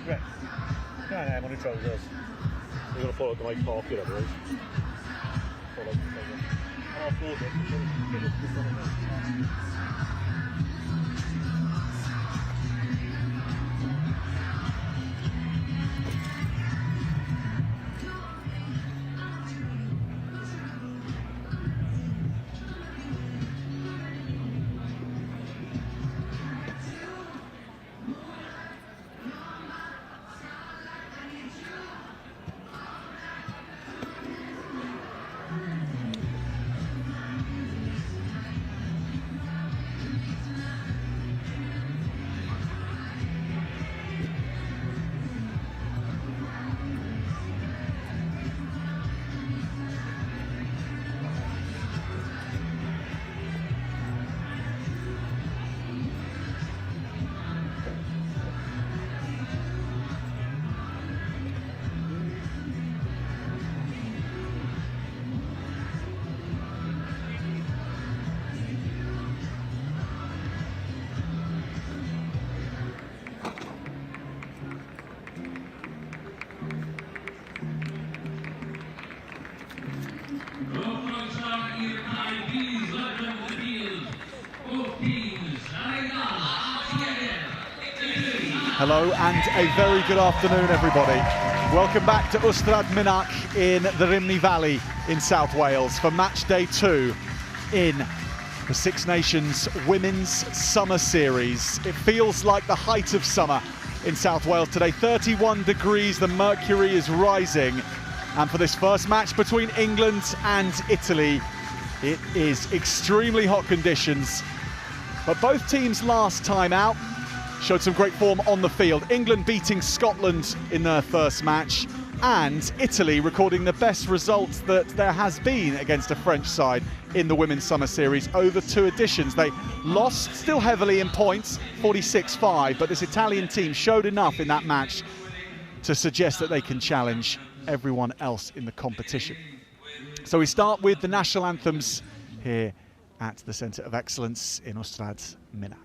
Right. Can't have on the trousers. You're going to follow the mic park here, otherwise. Follow the trousers. Offload it. Hello and a very good afternoon, everybody. Welcome back to Ystrad Mynach in the Rhymney Valley in South Wales for match day 2 in the Six Nations Women's Summer Series. It feels like the height of summer in South Wales today. 31 degrees, the mercury is rising. And for this first match between England and Italy, it is extremely hot conditions. But both teams last time out showed some great form on the field. England beating Scotland in their first match, and Italy recording the best results that there has been against a French side in the Women's Summer Series over 2 editions. They lost still heavily in points, 46-5, but this Italian team showed enough in that match to suggest that they can challenge everyone else in the competition. So we start with the national anthems here at the Centre of Excellence in Ystrad Mynach.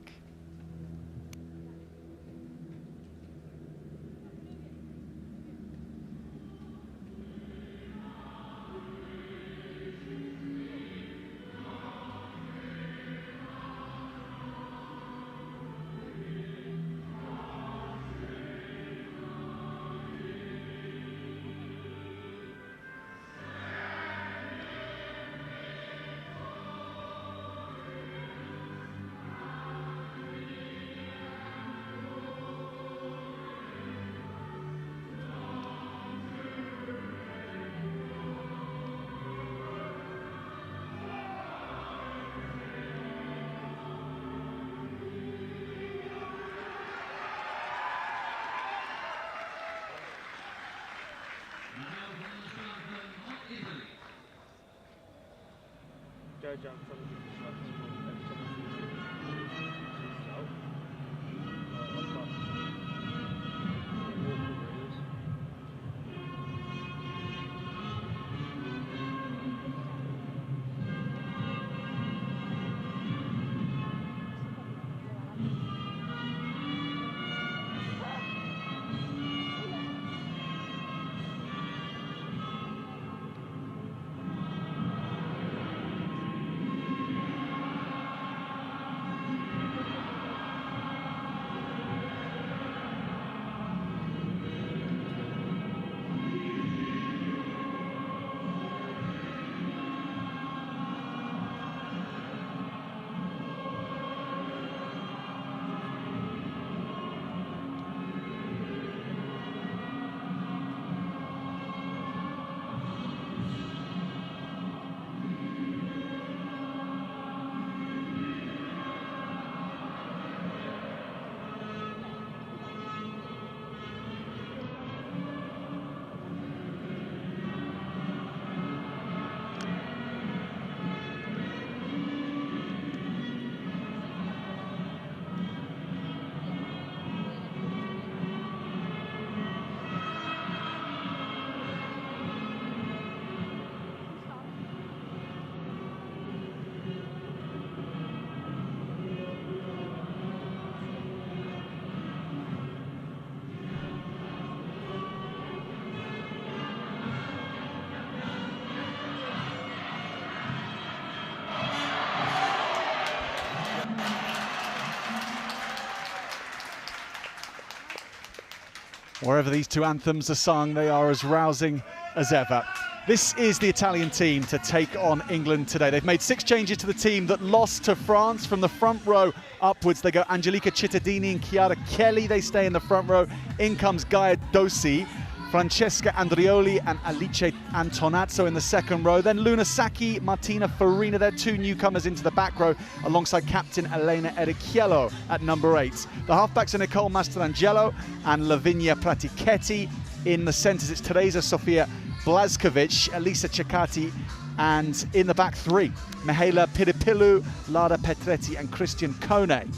Wherever these two anthems are sung, they are as rousing as ever. This is the Italian team to take on England today. They've made 6 changes to the team that lost to France. From the front row upwards, they go Angelica Cittadini and Chiara Kelly. They stay in the front row. In comes Gaia Dossi, Francesca Andrioli and Alice Antonazzo in the second row. Then Luna Sacchi, Martina Farina, they're 2 newcomers into the back row, alongside captain Elena Ericchiello at number 8. The halfbacks are Nicole Mastrangelo and Lavinia Pratichetti. In the centres, it's Teresa Sofia Blazkovic, Elisa Cecati, and in the back 3, Mihaela Piripilu, Lara Petretti and Christian Kone.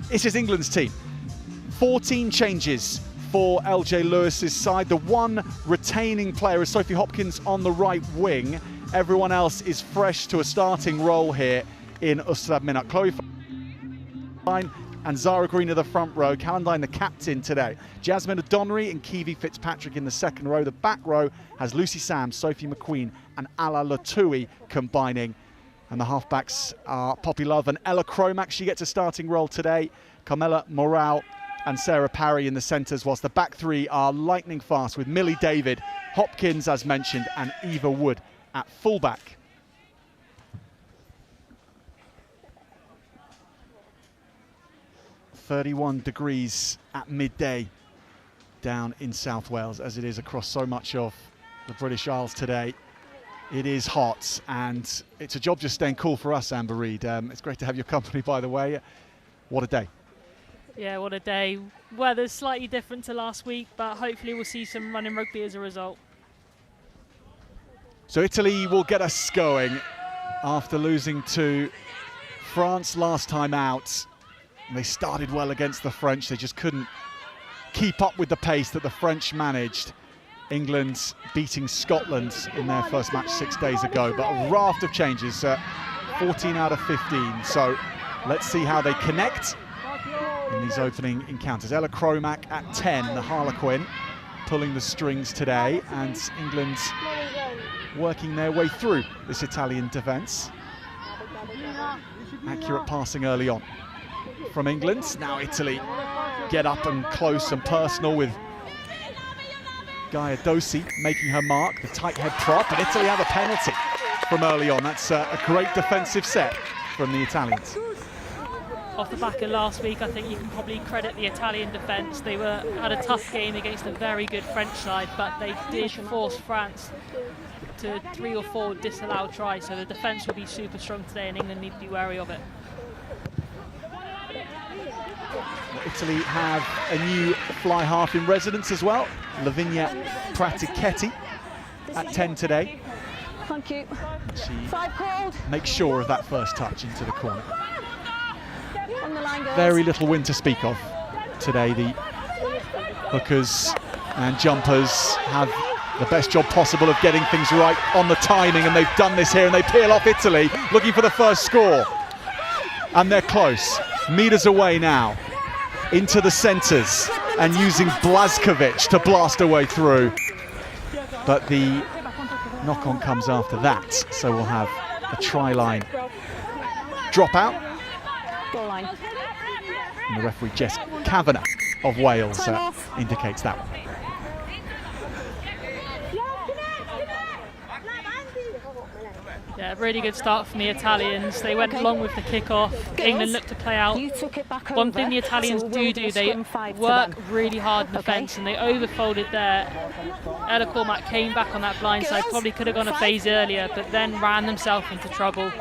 This is England's team. 14 changes for LJ Lewis's side. The one retaining player is Sophie Hopkins on the right wing. Everyone else is fresh to a starting role here in Ystrad Mynach. Chloe Fine and Zara Green are the front row. Calendine the captain today. Jasmine O'Donnery and Kiwi Fitzpatrick in the second row. The back row has Lucy Sams, Sophie McQueen and Ala Latui combining. And the halfbacks are Poppy Love and Ella Cromack. She gets a starting role today. Carmela Morale and Sarah Parry in the centres, whilst the back 3 are lightning fast with Millie David, Hopkins as mentioned, and Eva Wood at fullback. .31 degrees at midday down in South Wales, as it is across so much of the British Isles today. It is hot, and it's a job just staying cool for us, Amber Reid. It's great to have your company, by the way. What a day. Yeah, what a day. Weather's slightly different to last week, but hopefully we'll see some running rugby as a result. So Italy will get us going after losing to France last time out. They started well against the French. They just couldn't keep up with the pace that the French managed. England beating Scotland in their first match 6 days ago, but a raft of changes, 14 out of 15. So let's see how they connect in these opening encounters. Ella Cromack at 10, the Harlequin, pulling the strings today, and England working their way through this Italian defence. Accurate passing early on from England. Now Italy get up and close and personal with Gaia Dossi making her mark, the tight head prop, and Italy have a penalty from early on. That's a great defensive set from the Italians. Off the back of last week, I think you can probably credit the Italian defence. They had a tough game against a very good French side, but they did force France to 3 or 4 disallowed tries, so the defence will be super strong today and England need to be wary of it. Italy have a new fly half in residence as well, Lavinia Pratichetti at 10 today. Thank you. She makes sure of that first touch into the corner. On the line, girls. Very little wind to speak of today. The hookers and jumpers have the best job possible of getting things right on the timing, and they've done this here, and they peel off Italy looking for the first score. And they're close, meters away now, into the centres, and using Blazkovic to blast her way through. But the knock-on comes after that, so we'll have a try line drop out. Goal line. And the referee, Jess Kavanagh of Wales, indicates that one. Yeah, really good start from the Italians. They went long with the kick-off. England looked to play out. You took it back One over, thing the Italians so we'll do, they scrum 5 to work them. really hard in the fence, and they overfolded there. Ella Cormack came back on that blind side, probably could have gone a phase earlier, but then ran themselves into trouble.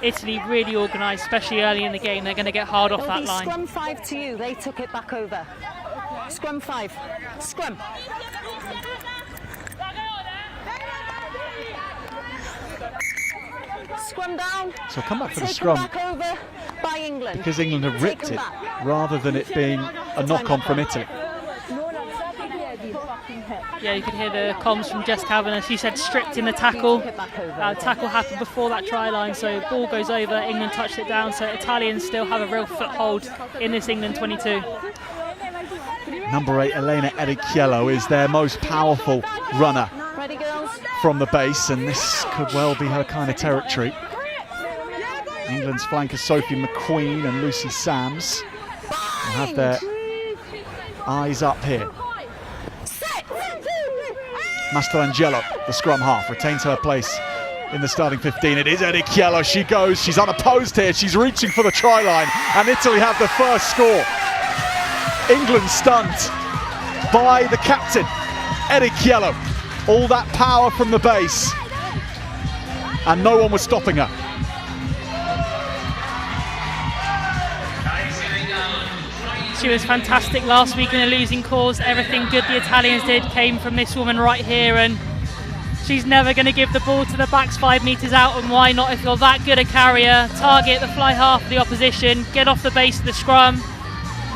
Italy really organised, especially early in the game. They're going to get hard off that line. Scrum 5 to you. They took it back over. Scrum 5. Scrum. Scrum down. So come back for the Taken scrum back over by England. because England have ripped Taken it back. rather than it being a knock-on from Italy. Yeah, you could hear the comms from Jess Kavanagh. She said stripped in the tackle. Tackle happened before that try line, so ball goes over, England touched it down, so Italians still have a real foothold in this England 22. Number 8, Elena Ericchiello, is their most powerful runner Ready, girls? from the base, and this could well be her kind of territory. England's flankers Sophie McQueen and Lucy Sams will have their eyes up here. Mastrangelo, the scrum half, retains her place in the starting 15. It is Erichiello. She goes. She's unopposed here. She's reaching for the try line, and Italy have the first score. England stunned by the captain, Erichiello. All that power from the base, and no one was stopping her. She was fantastic last week in a losing cause. Everything good the Italians did came from this woman right here, and she's never going to give the ball to the backs 5 metres out, and why not if you're that good a carrier? Target the fly half of the opposition, get off the base of the scrum.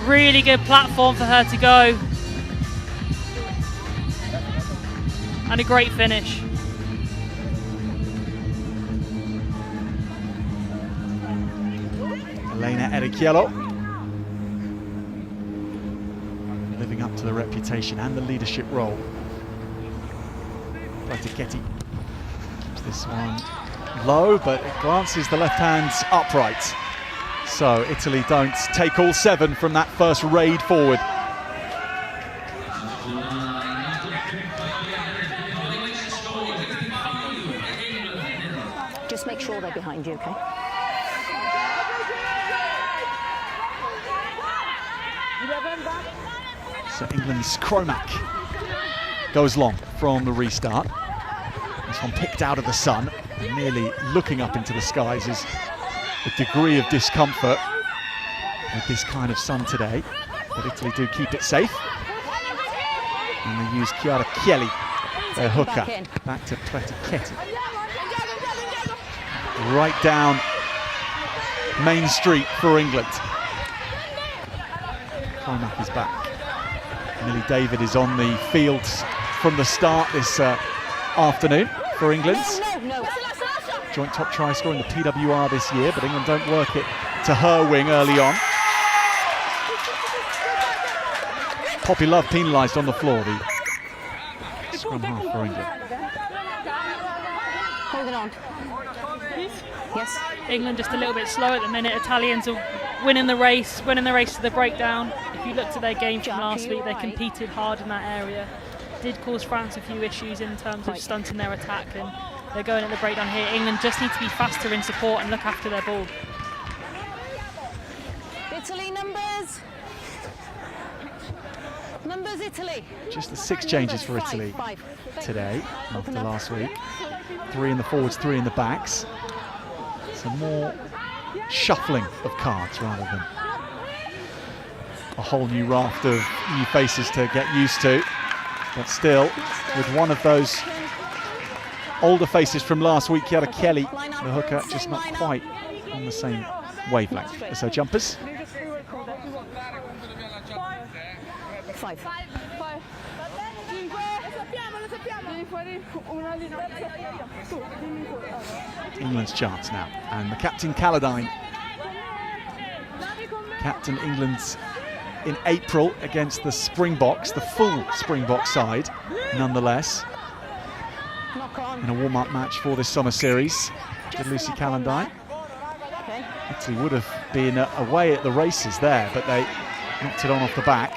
Really good platform for her to go. And a great finish. Elena Erichiello, living up to the reputation and the leadership role. Platiketti keeps this one low, but it glances the left hand upright. So Italy don't take all 7 from that first raid forward. Just make sure they're behind you, okay? So England's Cromack goes long from the restart. This one picked out of the sun, and nearly looking up into the skies is a degree of discomfort with this kind of sun today. But Italy do keep it safe. And they use Chiara Chielli, their hooker, back to Platiketti. Right down Main Street for England. Cromack is back. Millie David is on the field from the start this afternoon for England. Joint top try scorer in the PWR this year, but England don't work it to her wing early on. Poppy Love penalised on the floor, the scrum half for England. Hold it on. Yes. England just a little bit slow at the minute. Italians are winning the race to the breakdown. If you look to their game from last week, they competed hard in that area. Did cause France a few issues in terms of stunting their attack, and they're going at the breakdown here. England just need to be faster in support and look after their ball. Italy numbers. Numbers, Italy. Just the 6 changes for Italy today after last week. 3 in the forwards, 3 in the backs. So more shuffling of cards rather than a whole new raft of new faces to get used to. But still, with one of those older faces from last week, Chiara Chielli, the hooker, just not quite on the same wavelength as her jumpers. 5. England's chance now, and the captain Calladine captained England in April against the Springboks, the full Springbok side nonetheless, in a warm-up match for this summer series. Did Lucy Calladine. Italy would have been away at the races there, but they knocked it on off the back.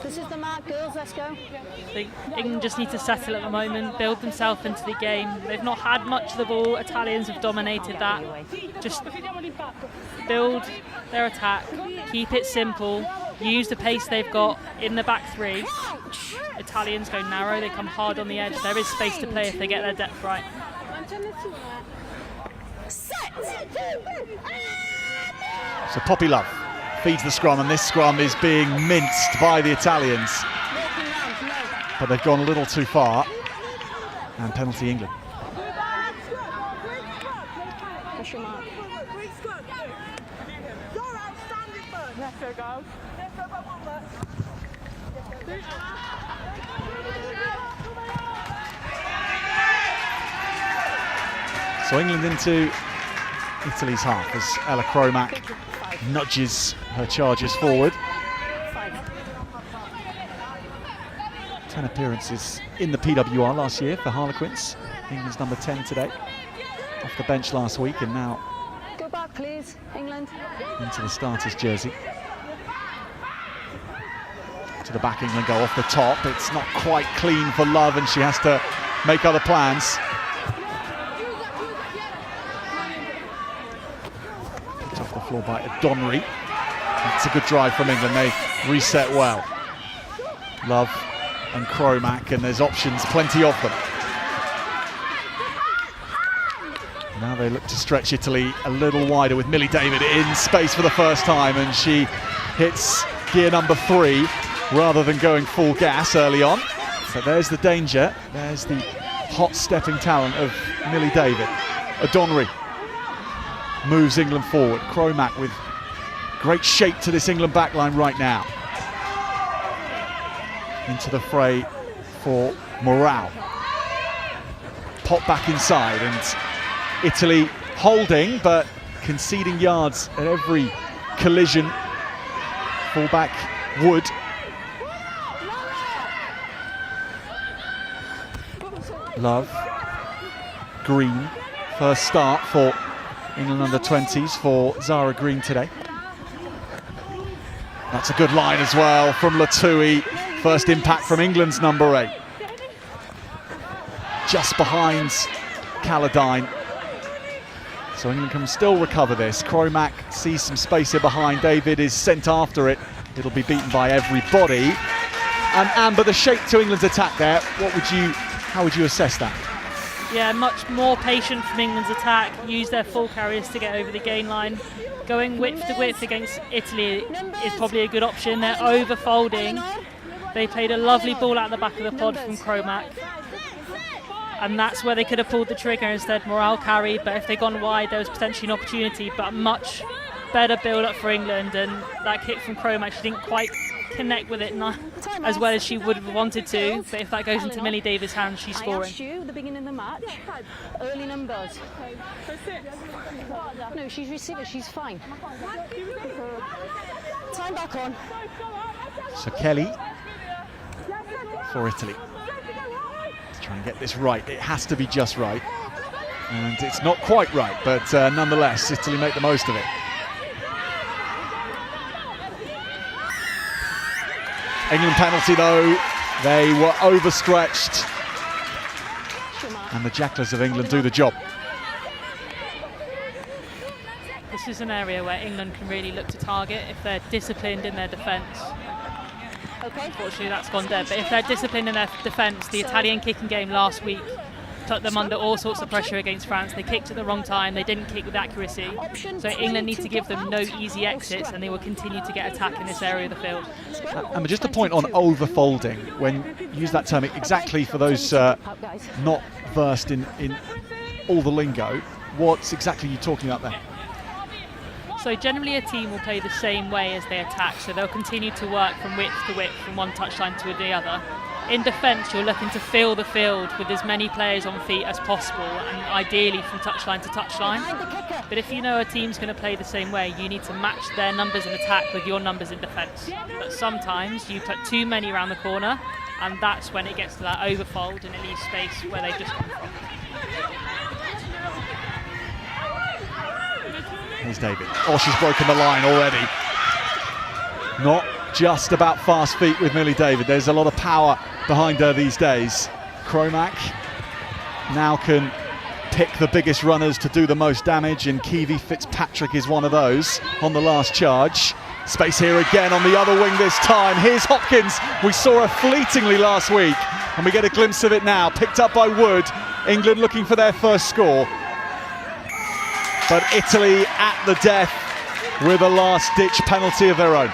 This is the mark, girls, let's go. I think England just need to settle at the moment, build themselves into the game. They've not had much of the ball. Italians have dominated that. Just build their attack, keep it simple, use the pace they've got in the back 3. Italians go narrow, they come hard on the edge. There is space to play if they get their depth right. So Poppy Love feeds the scrum, and this scrum is being minced by the Italians. But they've gone a little too far, and penalty England. Push your mark. So England into Italy's half as Ella Cromack nudges her charges forward. 10 appearances in the PWR last year for Harlequins. England's number 10 today. Off the bench last week and now Go back, please, England. into the starters jersey. to the back. England go off the top. It's not quite clean for Love, and she has to make other plans. Picked off the floor by O'Donoghue. It's a good drive from England. They reset well. Love and Cromack, and there's options, plenty of them. Now they look to stretch Italy a little wider with Millie David in space for the first time, and she hits gear number 3 rather than going full gas early on. So there's the danger. There's the hot stepping talent of Millie David. O'Donoghue moves England forward. Cromack with great shape to this England backline right now. Into the fray for Morale. Pop back inside, and Italy holding but conceding yards at every collision. Fullback Wood. Love. Green. First start for England under-20s for Zara Green today. That's a good line as well from Latui. First impact from England's number 8. Just behind Caladine. So England can still recover this. Cromack sees some space here behind. David is sent after it. It'll be beaten by everybody. And Amber, the shape to England's attack there, how would you assess that? Yeah, much more patient from England's attack. Use their full carriers to get over the gain line. Going width to width against Italy is probably a good option. They're over-folding. They played a lovely ball out the back of the pod from Cromack. And that's where they could have pulled the trigger. Instead, Morale carried, but if they'd gone wide, there was potentially an opportunity, but much better build-up for England. And that kick from Cromack, she didn't quite connect with it as well as she would have wanted to, but if that goes into Millie Davis' hands, she's scoring. I asked you at the beginning of the match, early numbers. No, she's receiver, she's fine. Time back on. So Kelly for Italy. Trying to get this right. It has to be just right. And it's not quite right, but nonetheless, Italy make the most of it. England penalty though, they were overstretched. And the Jacklers of England do the job. This is an area where England can really look to target if they're disciplined in their defence. Unfortunately, that's gone dead. But if they're disciplined in their defence, the Italian kicking game last week took them under all sorts of pressure against France. They kicked at the wrong time. They didn't kick with accuracy. So England need to give them no easy exits, and they will continue to get attack in this area of the field. And just a point on overfolding, when you use that term exactly for those not versed in all the lingo, what's exactly you talking about there? So generally a team will play the same way as they attack, so they'll continue to work from width to width, from one touchline to the other. In defence, you're looking to fill the field with as many players on feet as possible, and ideally from touchline to touchline. But if you know a team's going to play the same way, you need to match their numbers in attack with your numbers in defence. But sometimes you put too many around the corner, and that's when it gets to that overfold and it leaves space where they've just come from. Here's David. Oh, she's broken the line already. Not just about fast feet with Millie David. There's a lot of power behind her these days. Cromack now can pick the biggest runners to do the most damage, and Kiwi Fitzpatrick is one of those on the last charge. Space here again on the other wing this time. Here's Hopkins. We saw her fleetingly last week, and we get a glimpse of it now. Picked up by Wood. England looking for their first score. But Italy at the death with a last-ditch penalty of their own.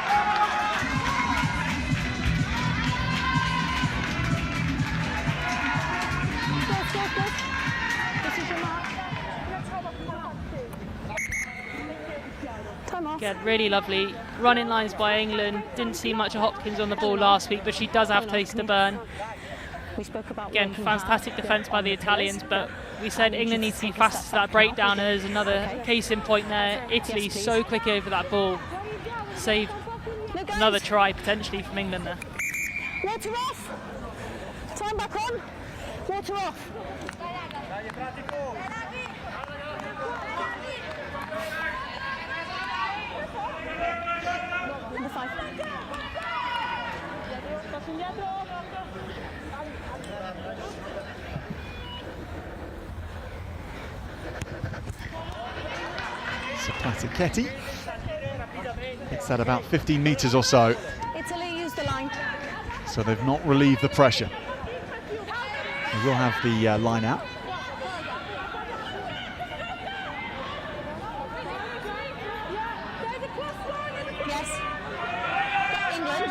Again, really lovely running lines by England. Didn't see much of Hopkins on the ball last week, but she does have taste to burn. Again, fantastic defence by the Italians, but we said England needs to be fast to that breakdown, and there's another case in point there. Italy so quick over that ball. Saved another try potentially from England there. Water off. Time back on. Water off. Number 5. So Pratichetti hits that about 15 metres or so. Italy, use the line. So they've not relieved the pressure. They will have the line out. Yes. England.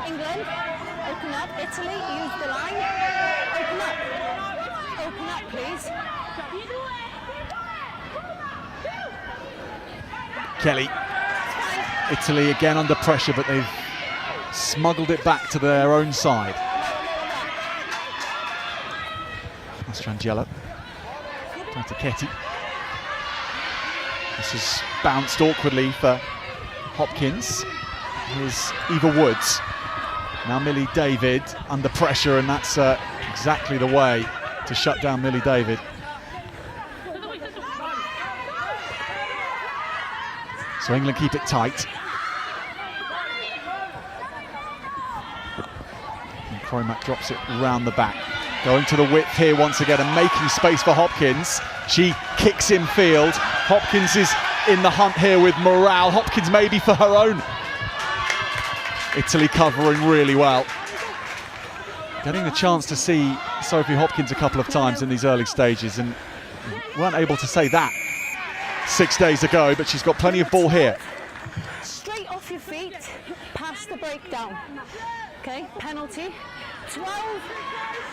England. Open up. Italy, use the line. Open up. Open up, please. Kelly. Italy again under pressure, but they've smuggled it back to their own side. Mastrangelo. Pratichetti. This is bounced awkwardly for Hopkins. Here's Eva Woods. Now Millie David under pressure, and that's exactly the way to shut down Millie David. So England keep it tight. And Mynach drops it round the back. Going to the width here once again and making space for Hopkins. She kicks in field. Hopkins is in the hunt here with morale. Hopkins maybe for her own. Italy covering really well. Getting the chance to see Sophie Hopkins a couple of times in these early stages, and weren't able to say that 6 days ago, but she's got plenty of ball here. Straight off your feet, past the breakdown. Okay, penalty. 12,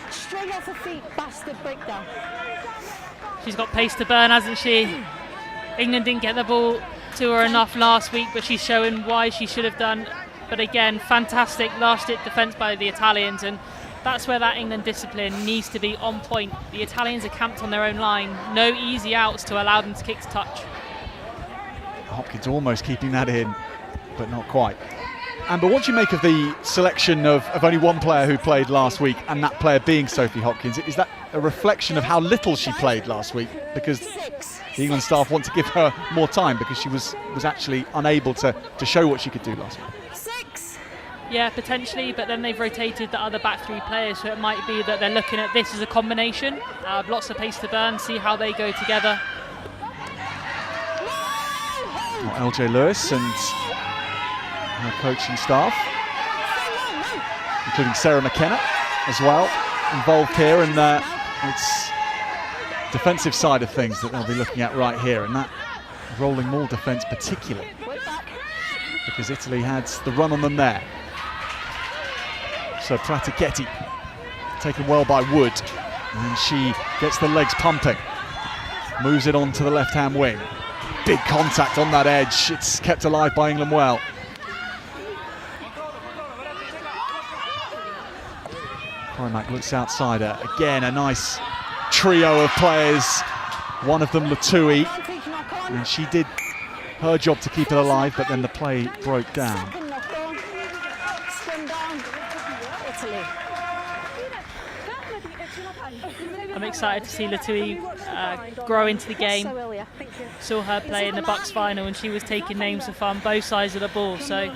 straight off her feet, past the breakdown. She's got pace to burn, hasn't she? England didn't get the ball to her enough last week, but she's showing why she should have done. But again, fantastic last-hit defence by the Italians, and that's where that England discipline needs to be on point. The Italians are camped on their own line. No easy outs to allow them to kick to touch. Hopkins almost keeping that in, but not quite. Amber, what do you make of the selection of only one player who played last week, and that player being Sophie Hopkins? Is that a reflection of how little she played last week? Because the England staff want to give her more time because she was actually unable to show what she could do last week. Yeah, potentially, but then they've rotated the other back three players, so it might be that they're looking at this as a combination. Lots of pace to burn, see how they go together. Well, LJ Lewis and her coaching staff, including Sarah McKenna as well, involved here, and it's defensive side of things that they'll be looking at right here, and that rolling maul defence particularly, because Italy had the run on them there. So Pratichetti taken well by Wood, and she gets the legs pumping, moves it on to the left-hand wing. Big contact on that edge. It's kept alive by England well. Mynach looks outside her. Again, a nice trio of players. One of them, Latui, and she did her job to keep it alive, but then the play broke down. I'm excited to see Latui grow into the game. Saw her play in the Bucks final and she was taking names of fun both sides of the ball, so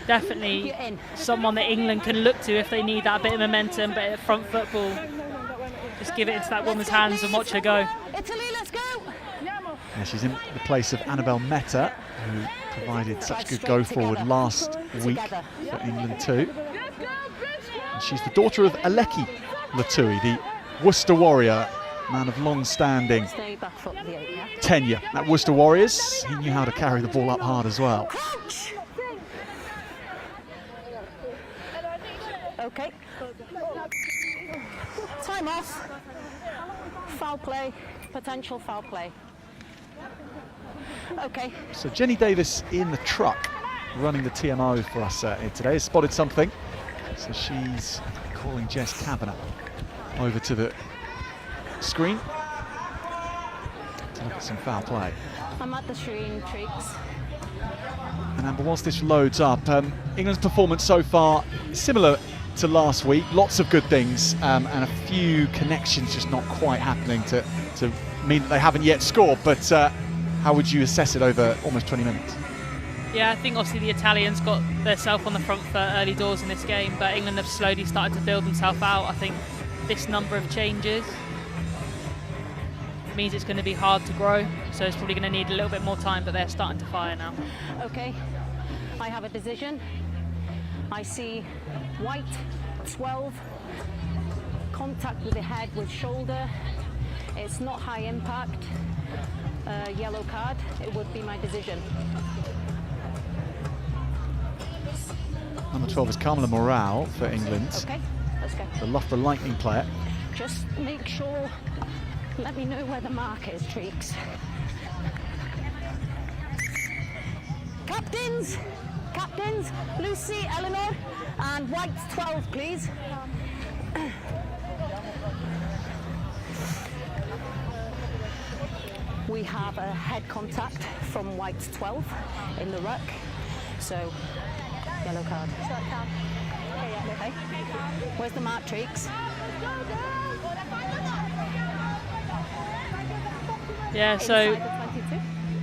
definitely someone that England can look to if they need that bit of momentum, but front football, just give it into that woman's hands and watch her go. Yeah, she's in the place of Annabelle Mehta, who provided such good go forward last week for England too. And she's the daughter of Aleki Latui, the Worcester Warrior, man of long-standing tenure at Worcester Warriors. He knew how to carry the ball up hard as well. Okay. Time off. Foul play. Potential foul play. Okay. So Jenny Davis in the truck running the TMO for us here today has spotted something. So she's calling Jess Kavanagh over to the screen to look at some foul play. I'm at the screen, Tricks. And Amber, whilst this loads up, England's performance so far similar to last week. Lots of good things and a few connections just not quite happening to mean that they haven't yet scored. But how would you assess it over almost 20 minutes? Yeah, I think obviously the Italians got themselves on the front foot early doors in this game, but England have slowly started to build themselves out. I think this number of changes means it's going to be hard to grow, so it's probably going to need a little bit more time, but they're starting to fire now. Okay, I have a decision. I see white, 12, contact with the head with shoulder. It's not high impact. Yellow card, it would be my decision. Number 12 is Carmela Morale for England. Okay, let's go. The Loughborough Lightning player. Just make sure, let me know where the mark is, Treeks. Captains, Lucy, Eleanor, and white 12, please. We have a head contact from white 12 in the ruck, so yellow card. Okay. Where's the mark, Treeks? Yeah, so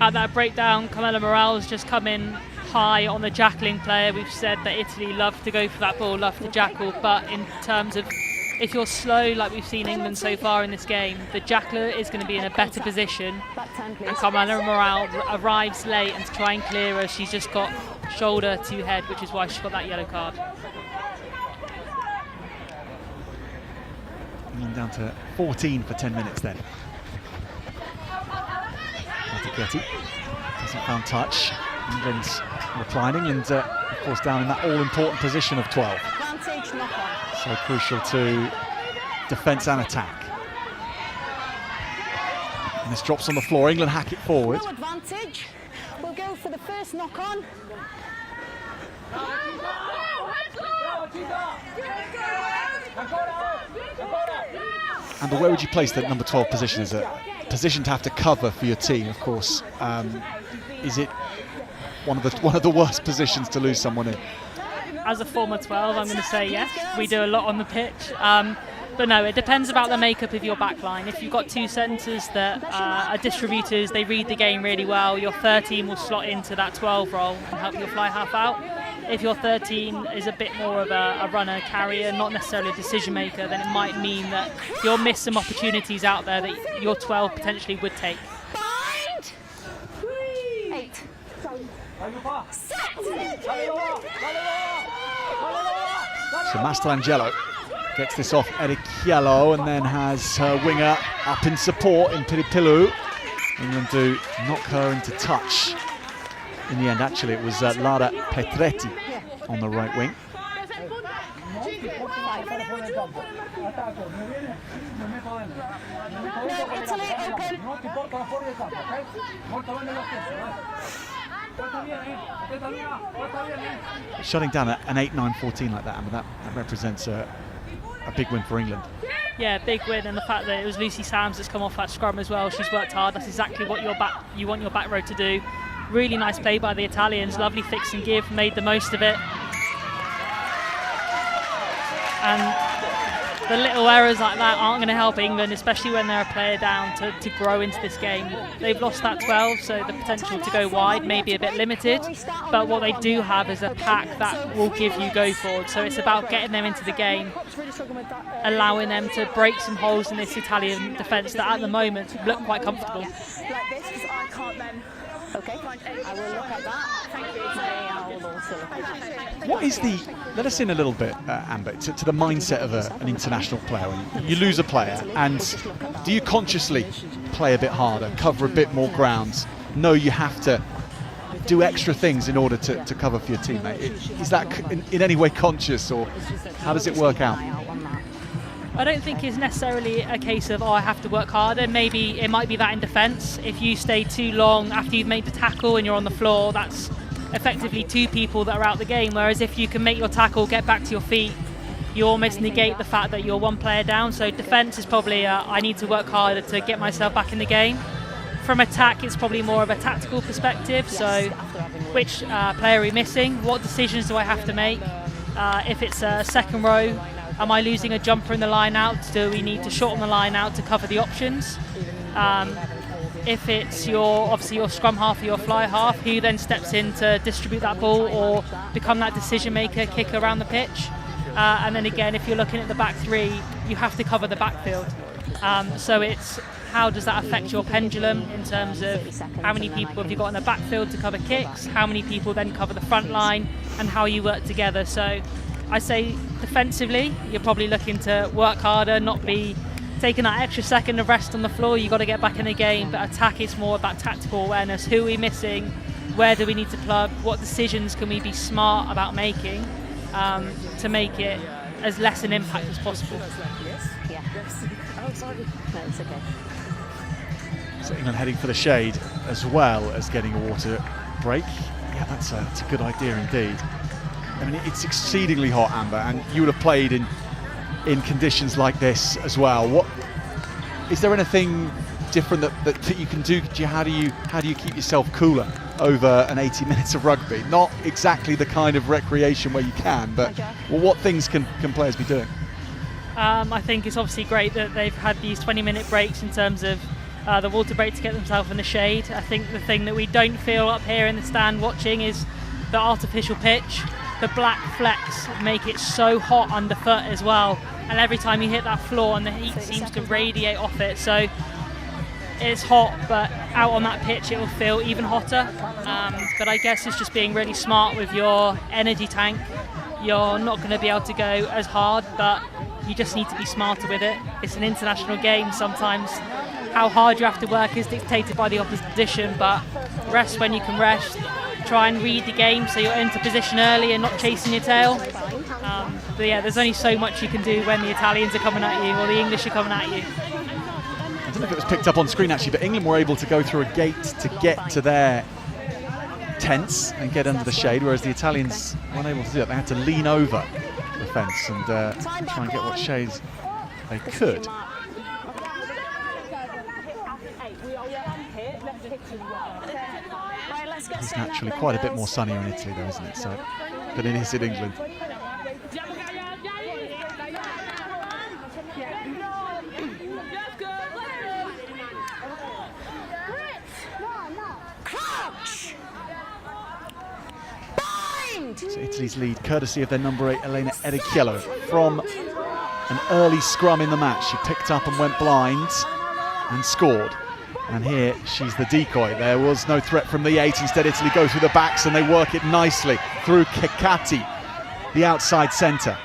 at that breakdown, Carmela Morale's just come in high on the jackling player. We've said that Italy love to go for that ball, love to jackal, but in terms of if you're slow, like we've seen England so far in this game, the jackler is going to be in a better position. And Carmela Morale arrives late, and to try and clear her, she's just got shoulder to head, which is why she's got that yellow card. And down to 14 for 10 minutes then. Getty hasn't found touch. England's reclining and, of course, down in that all-important position of 12. Advantage, knock on. So crucial to defence and attack. And this drops on the floor. England hack it forward. No advantage. We'll go for the first knock on. And where would you place that number 12 position? Is a position to have to cover for your team, of course. Is it one of the worst positions to lose someone in? As a former 12, I'm going to say yes. We do a lot on the pitch. But no, it depends about the makeup of your back line. If you've got two centres that are distributors, they read the game really well, your 13 will slot into that 12 role and help your fly half out. If your 13 is a bit more of a runner, carrier, not necessarily a decision maker, then it might mean that you'll miss some opportunities out there that your 12 potentially would take. Bind! 8. Set! So Mastrangelo gets this off Erichiello and then has her winger up in support in Piripilu. England do knock her into touch. In the end, actually, it was Lara Petretti on the right wing. Italy open. Shutting down an 8-9-14 like that, I mean, that represents a big win for England. Yeah, big win, and the fact that it was Lucy Sams that's come off that scrum as well. She's worked hard. That's exactly what you want your back row to do. Really nice play by the Italians. Lovely fix and give. Made the most of it. And the little errors like that aren't going to help England, especially when they're a player down, to grow into this game. They've lost that 12, so the potential to go wide may be a bit limited, but what they do have is a pack that will give you go forward. So it's about getting them into the game, allowing them to break some holes in this Italian defence that at the moment look quite comfortable. Like this, because I can't then. Okay, I will look at that. Thank you. I will also look at that. What is let us in a little bit, Amber, to the mindset of an international player. You lose a player, and do you consciously play a bit harder, cover a bit more ground, know you have to do extra things in order to cover for your teammate? Is that in any way conscious, or how does it work out? I don't think it's necessarily a case of, I have to work harder. Maybe it might be that in defence. If you stay too long after you've made the tackle and you're on the floor, that's effectively two people that are out the game. Whereas if you can make your tackle, get back to your feet, you almost negate the fact that you're one player down. So defence is probably, I need to work harder to get myself back in the game. From attack, it's probably more of a tactical perspective. So which player are we missing? What decisions do I have to make? If it's a second row, am I losing a jumper in the line out? Do we need to shorten the line out to cover the options? If it's your scrum half or your fly half, who then steps in to distribute that ball or become that decision maker, kick around the pitch? And then again, if you're looking at the back three, you have to cover the backfield. So it's how does that affect your pendulum in terms of how many people have you got in the backfield to cover kicks, how many people then cover the front line, and how you work together. So I say defensively, you're probably looking to work harder, not be taking that extra second of rest on the floor. You've got to get back in the game. But attack is more about tactical awareness. Who are we missing? Where do we need to plug? What decisions can we be smart about making to make it as less an impact as possible? Yeah. Oh, sorry. No, it's okay. So England heading for the shade as well as getting a water break. Yeah, that's a good idea indeed. I mean, it's exceedingly hot, Amber, and you would have played in conditions like this as well. What is there anything different that you can do? How do you keep yourself cooler over an 80 minutes of rugby? Not exactly the kind of recreation where you can, but what things can players be doing? I think it's obviously great that they've had these 20-minute breaks in terms of the water break to get themselves in the shade. I think the thing that we don't feel up here in the stand watching is the artificial pitch. The black flecks make it so hot underfoot as well, and every time you hit that floor and the heat seems to radiate off it, so it's hot, but out on that pitch it will feel even hotter. But I guess it's just being really smart with your energy tank. You're not going to be able to go as hard, but you just need to be smarter with it. It's an international game. Sometimes how hard you have to work is dictated by the opposition, but rest when you can rest. Try and read the game so you're into position early and not chasing your tail. But yeah, there's only so much you can do when the Italians are coming at you or the English are coming at you. I don't know if it was picked up on screen actually, but England were able to go through a gate to get to their tents and get under the shade, whereas the Italians weren't able to do that. They had to lean over the fence and try and get what shades they could. It's naturally quite a bit more sunnier in Italy though, isn't it? So, than it is in England. So Italy's lead, courtesy of their number 8, Elena Erichiello, from an early scrum in the match. She picked up and went blind and scored. And here she's the decoy. There was no threat from the 8. Instead, Italy go through the backs and they work it nicely through Cecchetti, the outside centre.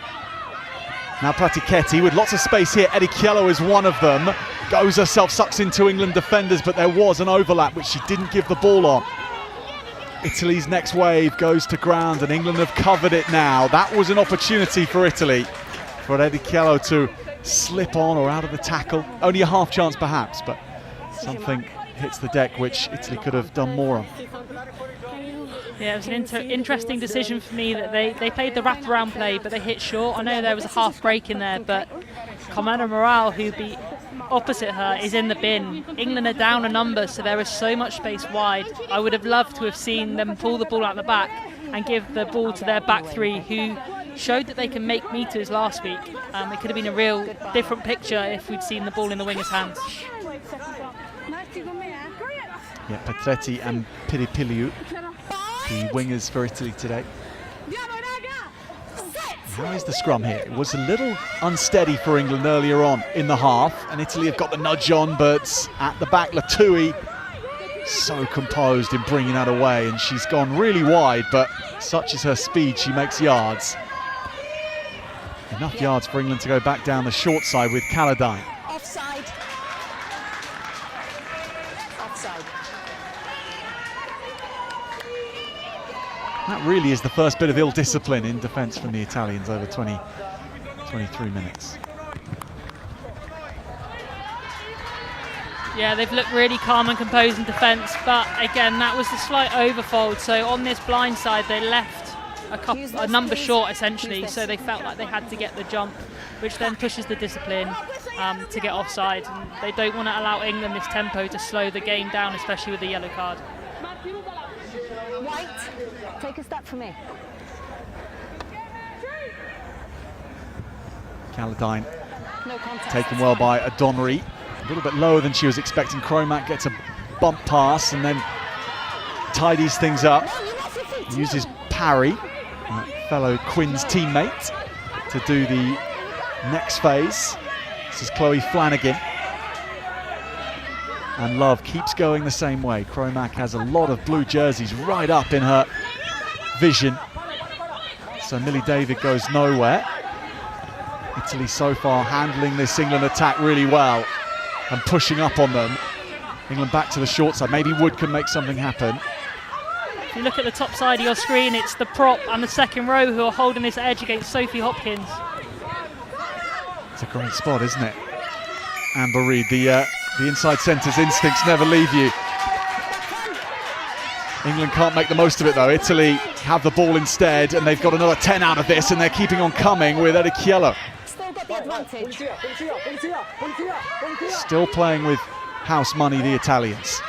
Now Pratichetti with lots of space here. Erichiello is one of them. Goes herself, sucks into England defenders, but there was an overlap which she didn't give the ball on. Italy's next wave goes to ground and England have covered it now. That was an opportunity for Italy, for Erichiello to slip on or out of the tackle. Only a half chance perhaps, but something hits the deck which Italy could have done more on. Yeah, it was an interesting decision for me that they played the wraparound play, but they hit short. I know there was a half break in there, but Commander Morale, who beat opposite her, is in the bin. England are down a number, so there is so much space wide. I would have loved to have seen them pull the ball out the back and give the ball to their back three, who showed that they can make meters last week. It could have been a real different picture if we'd seen the ball in the wingers' hands. Yeah, Petretti and Piripiliu, the wingers for Italy today. How is the scrum here? It was a little unsteady for England earlier on in the half, and Italy have got the nudge on, but at the back, Latui so composed in bringing that away, and she's gone really wide, but such is her speed, she makes yards. Enough yards for England to go back down the short side with Caladine. Offside. Offside. That really is the first bit of ill discipline in defence from the Italians over 23 minutes. Yeah, they've looked really calm and composed in defence, but again, that was the slight overfold. So on this blind side, they left a number short essentially, so they felt like they had to get the jump, which then pushes the discipline to get offside. And they don't want to allow England this tempo to slow the game down, especially with the yellow card. White, take a step for me. Caladine No contact. taken well by Adonri. A little bit lower than she was expecting. Cromack gets a bump pass and then tidies things up. Uses Parry, fellow Quinn's teammate, to do the next phase. This is Chloe Flanagan. And Love keeps going the same way. Cromack has a lot of blue jerseys right up in her vision. So Millie David goes nowhere. Italy so far handling this England attack really well and pushing up on them. England back to the short side. Maybe Wood can make something happen. If you look at the top side of your screen, it's the prop and the second row who are holding this edge against Sophie Hopkins. It's a great spot, isn't it? Amber Reid, the inside centre's instincts never leave you. England can't make the most of it though. Italy have the ball instead, and they've got another 10 out of this, and they're keeping on coming with Erichiello. Still got the advantage. Still playing with house money, the Italians.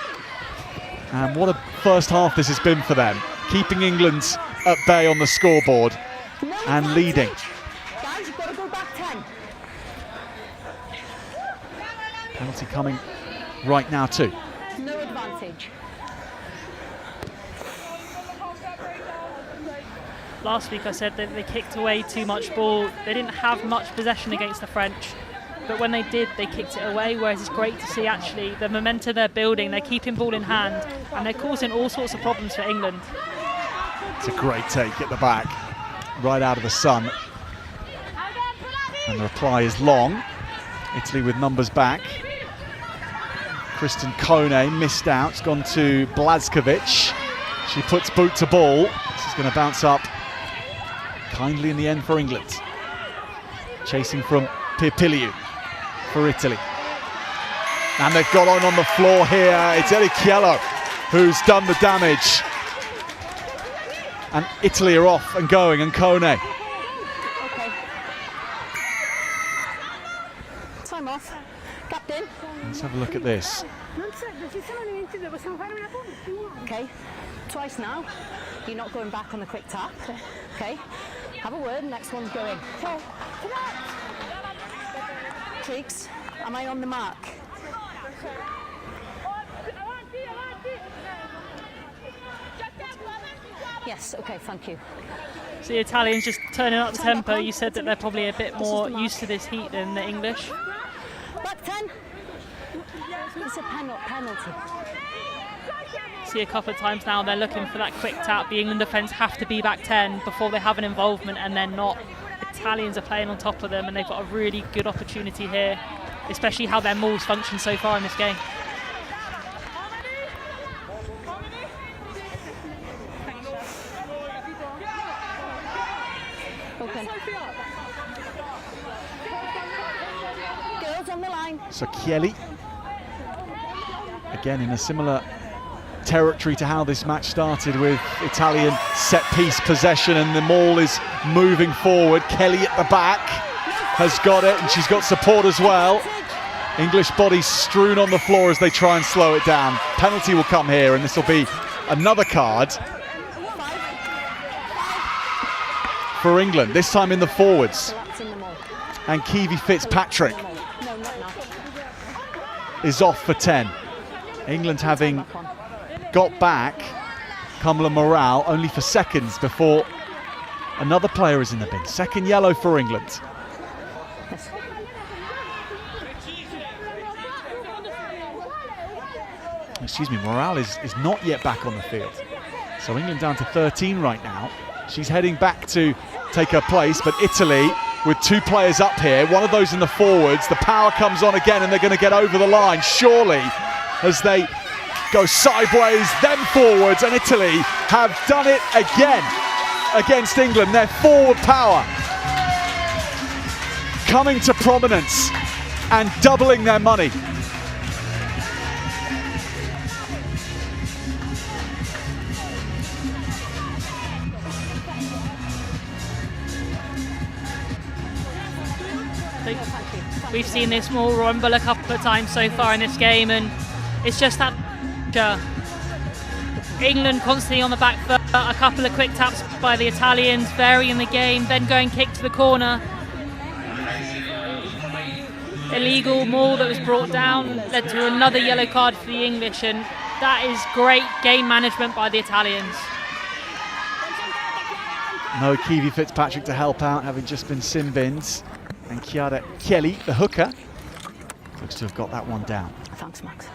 And what a first half this has been for them. Keeping England at bay on the scoreboard and leading. Guys, you've got to go back 10. Penalty coming right now too. No advantage. Last week I said that they kicked away too much ball. They didn't have much possession against the French, but when they did, they kicked it away, whereas it's great to see actually the momentum they're building. They're keeping ball in hand, and they're causing all sorts of problems for England. It's a great take at the back, right out of the sun. And the reply is long. Italy with numbers back. Kristen Kone missed out, it's gone to Blazkovic. She puts boot to ball. This is going to bounce up kindly in the end for England. Chasing from Pirpiliu for Italy. And they've got on the floor here. It's Erichiello who's done the damage. And Italy are off and going, and Kone. Okay. Time off. Captain. Let's have a look at this. Okay. Twice now. You're not going back on the quick tap. Okay. Have a word. Next one's going. Cheeks. Am I on the mark? Yes. Okay. Thank you. So the Italians just turning up the tempo. You said that they're probably a bit more used to this heat than the English. Back 10. It's a penalty. See a couple of times now they're looking for that quick tap. The England defence have to be back 10 before they have an involvement, and they're not. Italians are playing on top of them, and they've got a really good opportunity here, especially how their mauls function so far in this game. Okay. Girls on the line. So Chieli, again in a similar territory to how this match started, with Italian set-piece possession, and the maul is moving forward. Kelly at the back has got it, and she's got support as well. English bodies strewn on the floor as they try and slow it down. Penalty will come here, and this will be another card for England, this time in the forwards. And Kiwi Fitzpatrick is off for 10. England having got back Kamala Morale only for seconds before another player is in the bin. Second yellow for England. Excuse me, Morale is not yet back on the field. So England down to 13 right now. She's heading back to take her place, but Italy with two players up here, one of those in the forwards. The power comes on again, and they're going to get over the line, surely, as they go sideways, then forwards, and Italy have done it again against England. Their forward power coming to prominence and doubling their money. We've seen this maul rumble a couple of times so far in this game, and it's just that England constantly on the back foot. A couple of quick taps by the Italians, varying the game, then going kick to the corner. Illegal maul that was brought down led to another yellow card for the English, and that is great game management by the Italians. No Kiwi Fitzpatrick to help out, having just been sin-binned. And Chiara Chieli, the hooker, looks to have got that one down. Thanks, Max.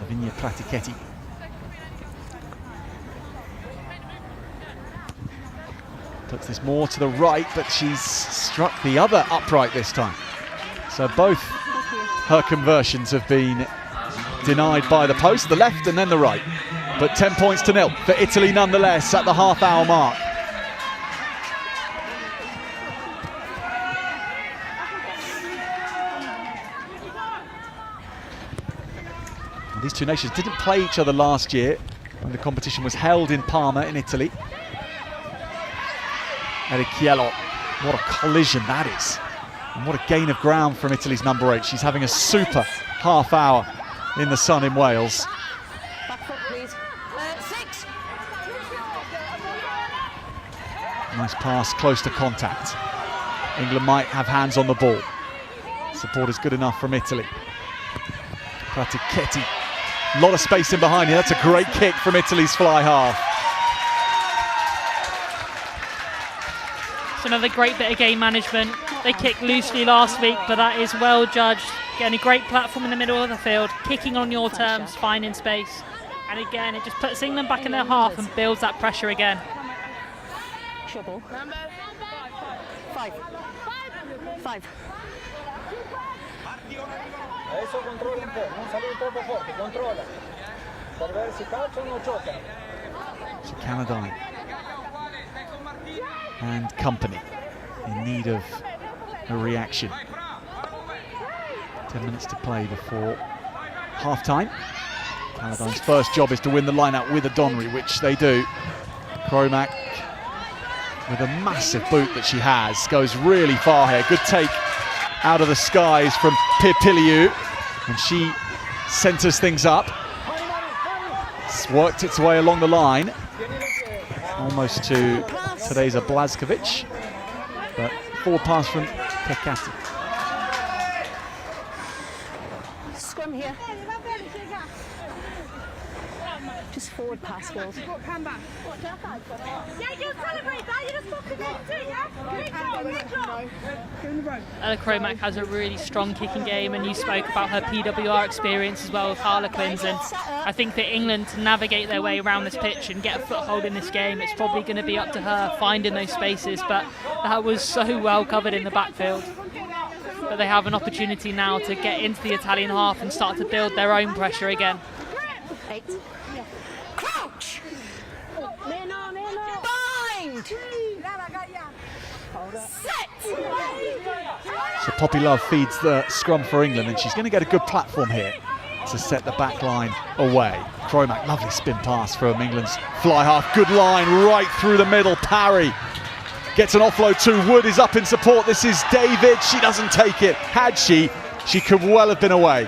Lavinia Pratichetti. Puts this more to the right, but she's struck the other upright this time. So both her conversions have been denied by the post, the left and then the right. But 10 points to 0 for Italy nonetheless at the half-hour mark. And these two nations didn't play each other last year when the competition was held in Parma in Italy. Erichiello, what a collision that is. And what a gain of ground from Italy's number 8. She's having a super half hour in the sun in Wales. Back foot, please. 6. Nice pass, close to contact. England might have hands on the ball. Support is good enough from Italy. Pratichetti, a lot of space in behind here. That's a great kick from Italy's fly half. Another great bit of game management. They kicked loosely last week, but that is well judged. Getting a great platform in the middle of the field, kicking on your terms, finding space. And again, it just puts England back in their half and builds that pressure again. Trouble. 5. 5. Adesso controlla un po', non salire troppo forte, controlla. Per vedere se calciano o giocano. So Canadine and company in need of a reaction. 10 minutes to play before half-time. Canadine's first job is to win the line-out with a Donnery, which they do. Kromak, with a massive boot that she has, goes really far here. Good take out of the skies from Pirpiliu, and she centres things up. It's worked its way along the line, almost to Teresa Blazkovic, but forward pass from Kekati. Scrum here. Just forward pass, girls. Ella Kromak has a really strong kicking game, and you spoke about her PWR experience as well with Harlequins, and I think that England, to navigate their way around this pitch and get a foothold in this game, it's probably going to be up to her finding those spaces, but that was so well covered in the backfield. But they have an opportunity now to get into the Italian half and start to build their own pressure again. 8. Crouch! Bind! Set! So Poppy Love feeds the scrum for England, and she's going to get a good platform here to set the back line away. Kromak, lovely spin pass from England's fly half. Good line right through the middle. Parry gets an offload too. Wood is up in support. This is David. She doesn't take it. Had she could well have been away.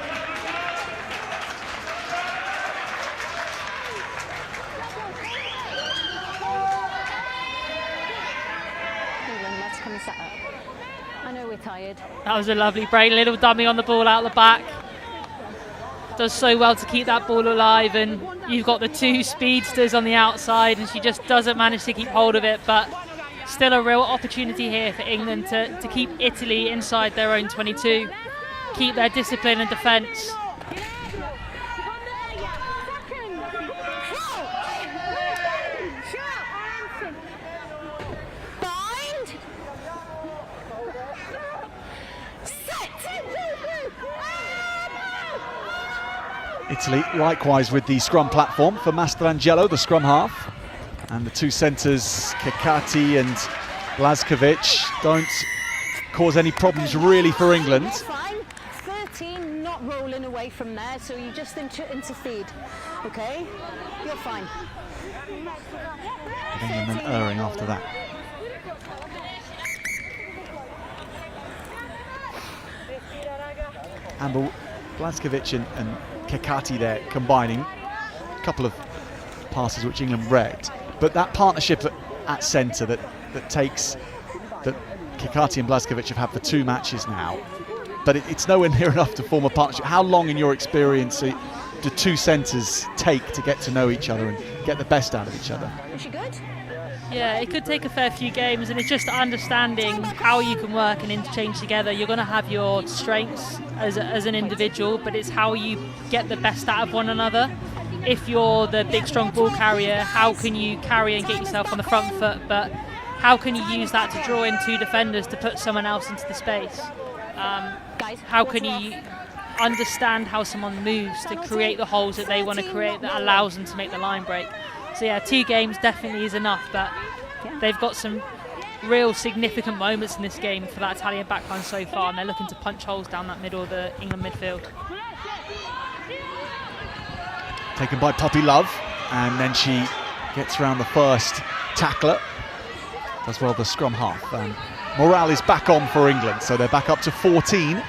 England, let's come and set up. I know we're tired. That was a lovely break, little dummy on the ball out the back. Does so well to keep that ball alive, and you've got the two speedsters on the outside, and she just doesn't manage to keep hold of it, but still a real opportunity here for England to keep Italy inside their own 22, keep their discipline and defence. Italy likewise with the scrum platform for Mastrangelo, the scrum half. And the two centres, Kekati and Blazkovic, don't cause any problems really for England. That's fine. 13, not rolling away from there, so you just intercede, okay? You're fine. And then erring after that. Amber Blazkovic and Kekati there combining. A couple of passes which England wrecked. But that partnership at centre that Kekati and Blazkovic have had for 2 matches now, but it's nowhere near enough to form a partnership. How long, in your experience, do two centres take to get to know each other and get the best out of each other? Is she good? Yeah, it could take a fair few games, and it's just understanding how you can work and interchange together. You're going to have your strengths as an individual, but it's how you get the best out of one another. If you're the big, strong ball carrier, how can you carry and get yourself on the front foot, but how can you use that to draw in two defenders to put someone else into the space? How can you understand how someone moves to create the holes that they want to create that allows them to make the line break? So yeah, 2 games definitely is enough, but they've got some real significant moments in this game for that Italian backline so far, and they're looking to punch holes down that middle of the England midfield. Taken by Poppy Love, and then she gets around the first tackler. Does well the scrum half. Morale is back on for England, so they're back up to 14.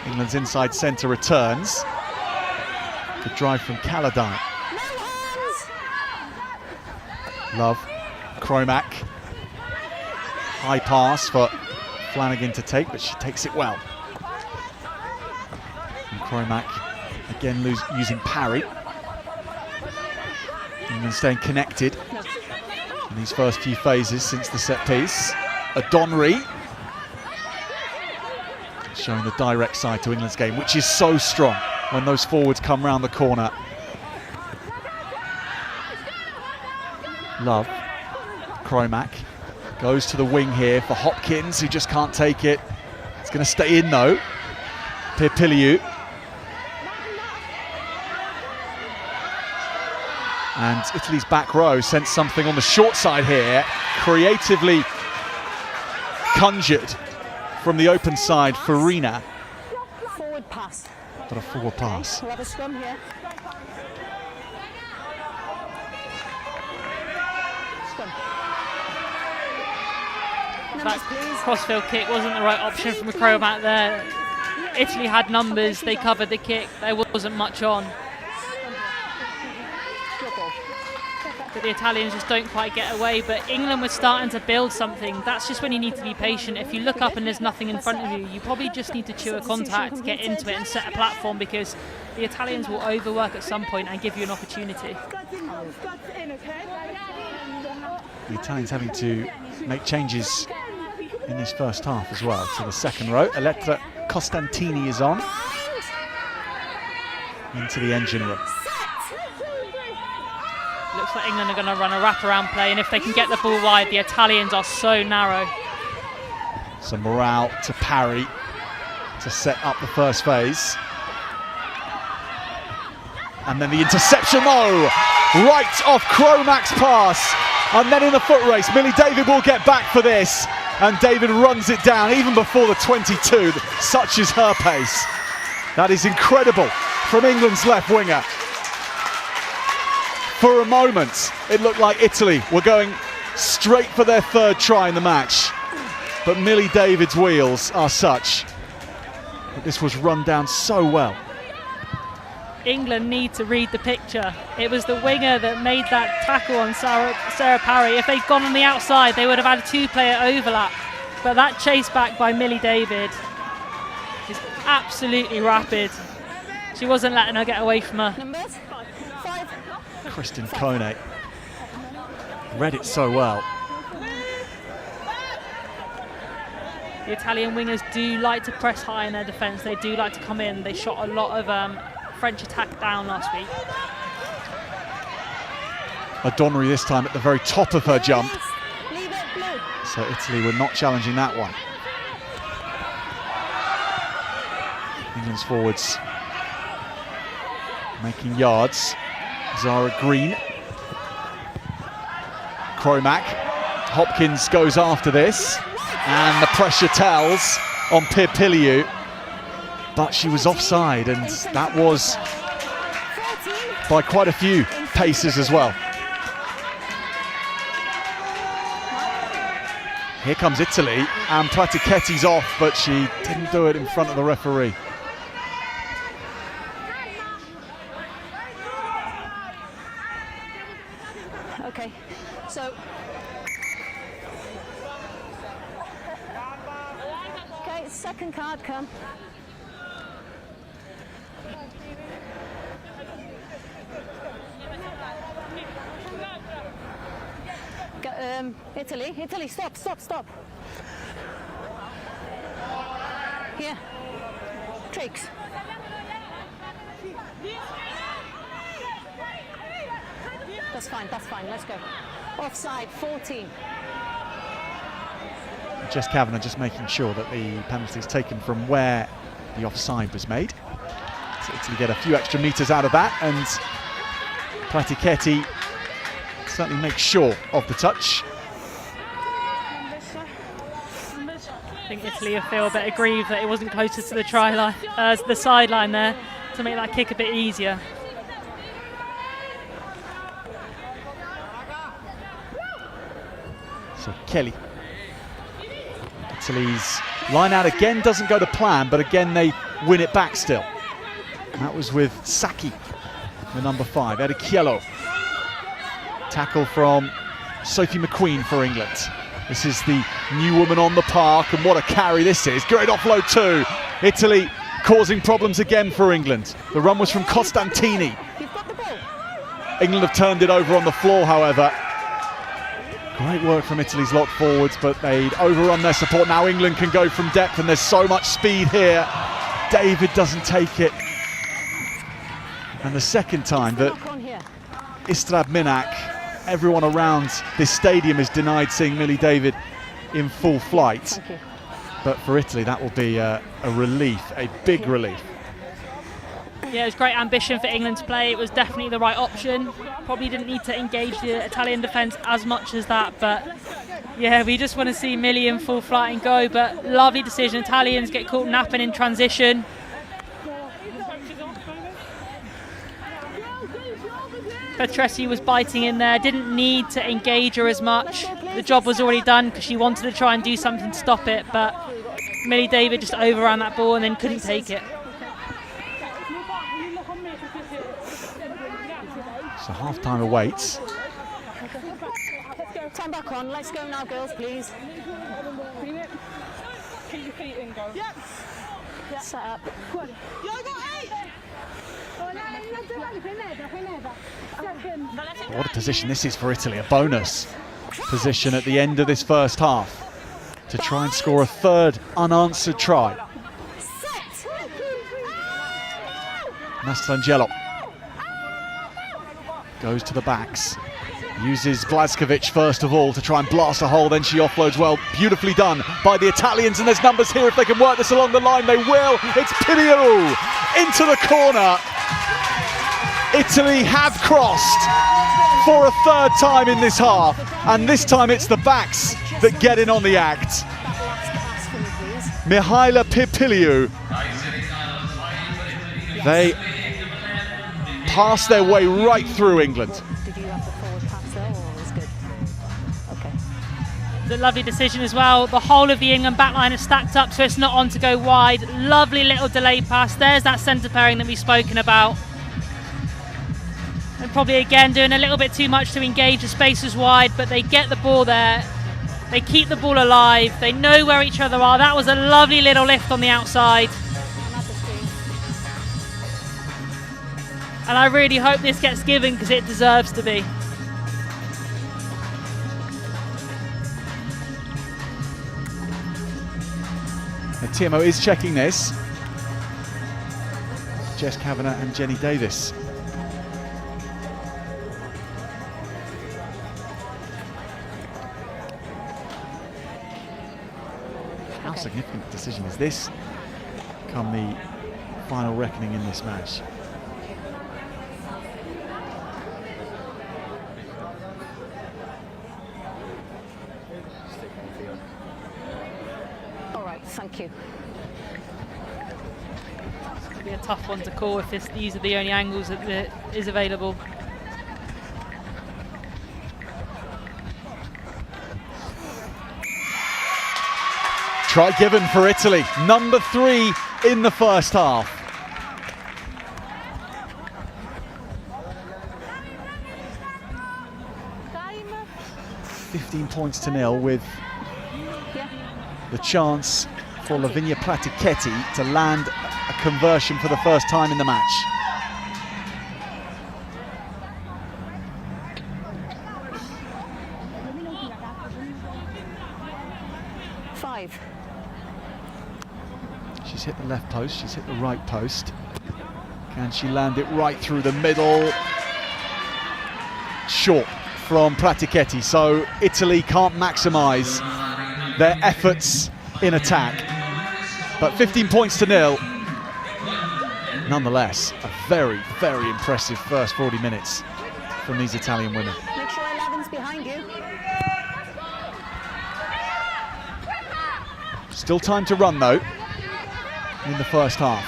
England's inside centre returns. Good drive from Calladine. Love, Cromack. High pass for Flanagan to take, but she takes it well. And Cromack again using parry. England staying connected in these first few phases since the set piece. Adonri showing the direct side to England's game, which is so strong when those forwards come round the corner. Love, Cromack goes to the wing here for Hopkins, who just can't take it. It's going to stay in though. Pirpiliu. And Italy's back row sent something on the short side here, creatively conjured from the open side for Rina. Forward pass. But a forward pass. We'll have a scrum here. Scrum. Numbers, please. Crossfield kick wasn't the right option from Cromack there. Italy had numbers, they covered the kick, there wasn't much on. But the Italians just don't quite get away, but England was starting to build something. That's just when you need to be patient. If you look up and there's nothing in front of you, you probably just need to chew a contact, get into it and set a platform, because the Italians will overwork at some point and give you an opportunity. The Italians having to make changes in this first half as well. So the second row, Elettra Costantini is on into the engine room. Looks like England are going to run a wraparound play, and if they can get the ball wide, the Italians are so narrow. So Morale to parry to set up the first phase. And then the interception though, right off Cromack's pass. And then in the foot race, Millie David will get back for this. And David runs it down even before the 22, such is her pace. That is incredible from England's left winger. For a moment, it looked like Italy were going straight for their third try in the match. But Millie David's wheels are such that this was run down so well. England need to read the picture. It was the winger that made that tackle on Sarah Parry. If they'd gone on the outside, they would have had a 2-player overlap. But that chase back by Millie David is absolutely rapid. She wasn't letting her get away from her. Numbers? 5. Kristen Kone read it so well. The Italian wingers do like to press high in their defence. They do like to come in. They shot a lot of French attack down last week. Adonri this time at the very top of her jump. Leave it blue. So Italy were not challenging that one. England's forwards making yards. Zara Green. Cromack. Hopkins goes after this. And the pressure tells on Pirpiliu. But she was offside, and that was by quite a few paces as well. Here comes Italy, and Pratichetti's off, but she didn't do it in front of the referee. Okay, so. Okay, second card, come. Italy, stop. Here. Tricks. That's fine, let's go. Offside, 14. Jess Kavanagh just making sure that the penalty is taken from where the offside was made. So Italy get a few extra metres out of that, and Pratichetti certainly makes sure of the touch. I think Italy will feel a bit aggrieved that it wasn't closer to the try line, the sideline there, to make that kick a bit easier. So Kelly. Italy's line out again doesn't go to plan, but again they win it back still. And that was with Sacchi, the number 5, Erichiello. Tackle from Sophie McQueen for England. This is the new woman on the park, and what a carry this is. Great offload too. Italy causing problems again for England. The run was from Costantini. England have turned it over on the floor, however. Great work from Italy's lock forwards, but they'd overrun their support. Now England can go from depth, and there's so much speed here. David doesn't take it. And the second time that Ystrad Mynach, everyone around this stadium is denied seeing Millie David in full flight. But for Italy, that will be a relief, a big relief. Yeah, it was great ambition for England to play. It was definitely the right option. Probably didn't need to engage the Italian defence as much as that, but yeah, we just want to see Millie in full flight and go. But lovely decision. Italians get caught napping in transition. Petresi was biting in there, didn't need to engage her as much. The job was already done because she wanted to try and do something to stop it, but Millie David just overran that ball and then couldn't take it. So half-time awaits. Time back on, let's go now girls, please. Keep your feet in, go. Yep. Set up. What a position this is for Italy, a bonus position at the end of this first half to try and score a third unanswered try. Mastrangelo goes to the backs, uses Blazkovic first of all to try and blast a hole, then she offloads well. Beautifully done by the Italians, and there's numbers here if they can work this along the line. They will. It's Piliou into the corner. Italy have crossed for a third time in this half, and this time it's the backs that get in on the act. Mihaela Piliou. They pass their way right through England. Did you have the forward pass there, or was good? Okay. It's a lovely decision as well. The whole of the England backline is stacked up, so it's not on to go wide. Lovely little delayed pass. There's that centre pairing that we've spoken about. And probably again doing a little bit too much to engage the spaces wide, but they get the ball there. They keep the ball alive. They know where each other are. That was a lovely little lift on the outside. And I really hope this gets given because it deserves to be. Now, Timo is checking this. Jess Kavanagh and Jenny Davis. How significant a decision is this come the final reckoning in this match? Thank you. It's going to be a tough one to call if these are the only angles that is available. Try given for Italy, number 3 in the first half. Time. 15 points to nil with the chance for Lavinia Pratichetti to land a conversion for the first time in the match. She's hit the left post, she's hit the right post. Can she land it right through the middle? Short from Pratichetti, so Italy can't maximise their efforts in attack. But 15 points to nil. Nonetheless, a very, very impressive first 40 minutes from these Italian women. Make sure 11's behind you. Still time to run though in the first half.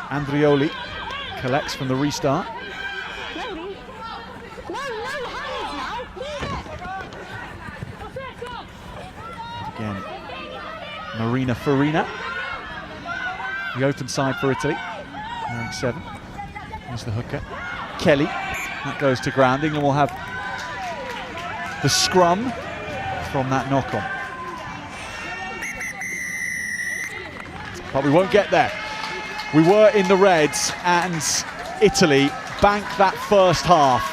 Andrioli collects from the restart. Again, Marina Farina, the open side for Italy, wearing 7. Here's the hooker. Kelly, that goes to grounding, and we'll have the scrum from that knock-on. But we won't get there. We were in the reds, and Italy banked that first half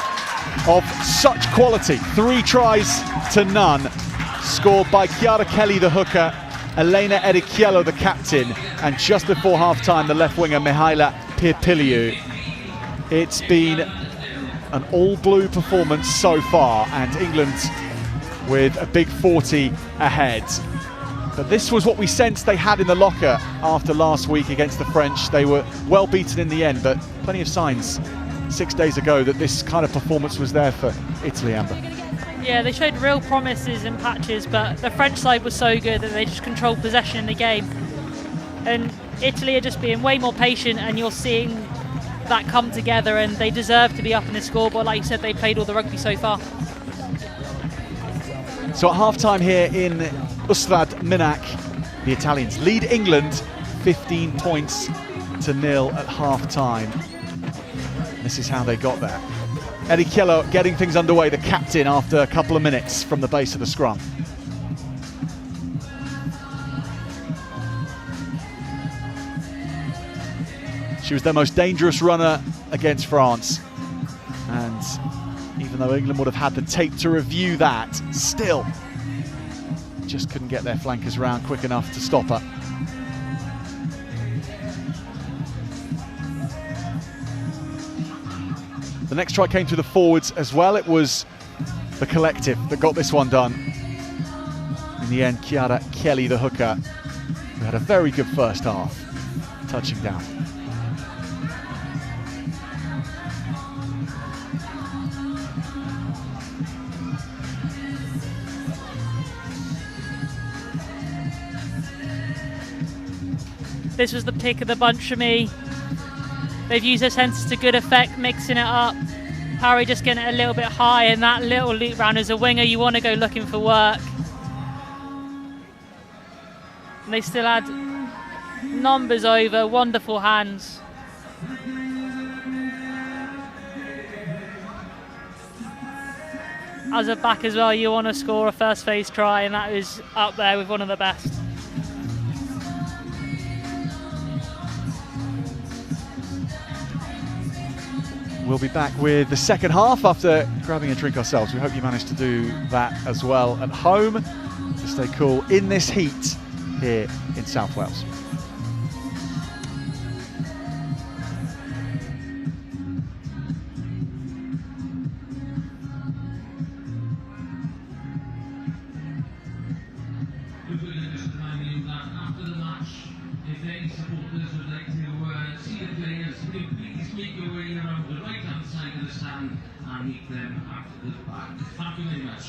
of such quality. 3 tries to none, scored by Chiara Kelly, the hooker, Elena Ericchiello, the captain, and just before half-time, the left winger, Mihaela Pirpiliu. It's been an all-blue performance so far, and England with a big 40 ahead. But this was what we sensed they had in the locker after last week against the French. They were well beaten in the end, but plenty of signs 6 days ago that this kind of performance was there for Italy, Amber. Yeah, they showed real promises in patches, but the French side was so good that they just controlled possession in the game. And Italy are just being way more patient, and you're seeing that come together, and they deserve to be up in the scoreboard. Like you said, they played all the rugby so far. So at half-time here in Ystrad, Mynach, the Italians lead England 15 points to nil at half-time. This is how they got there. Ericchiello getting things underway, the captain, after a couple of minutes from the base of the scrum. She was their most dangerous runner against France, and even though England would have had the tape to review that, still just couldn't get their flankers round quick enough to stop her. The next try came through the forwards as well. It was the collective that got this one done. In the end, Chiara Kelly, the hooker, who had a very good first half, touching down. This was the pick of the bunch for me. They've used their senses to good effect, mixing it up. Harry just getting it a little bit high, and that little loop round as a winger, you want to go looking for work. And they still had numbers over, wonderful hands. As a back as well, you want to score a first phase try, and that is up there with one of the best. We'll be back with the second half after grabbing a drink ourselves. We hope you managed to do that as well at home to stay cool in this heat here in South Wales. After the match, if any supporters would like to see the players, please make your way around the right-hand side of the stand and meet them at the back. Thank you very much.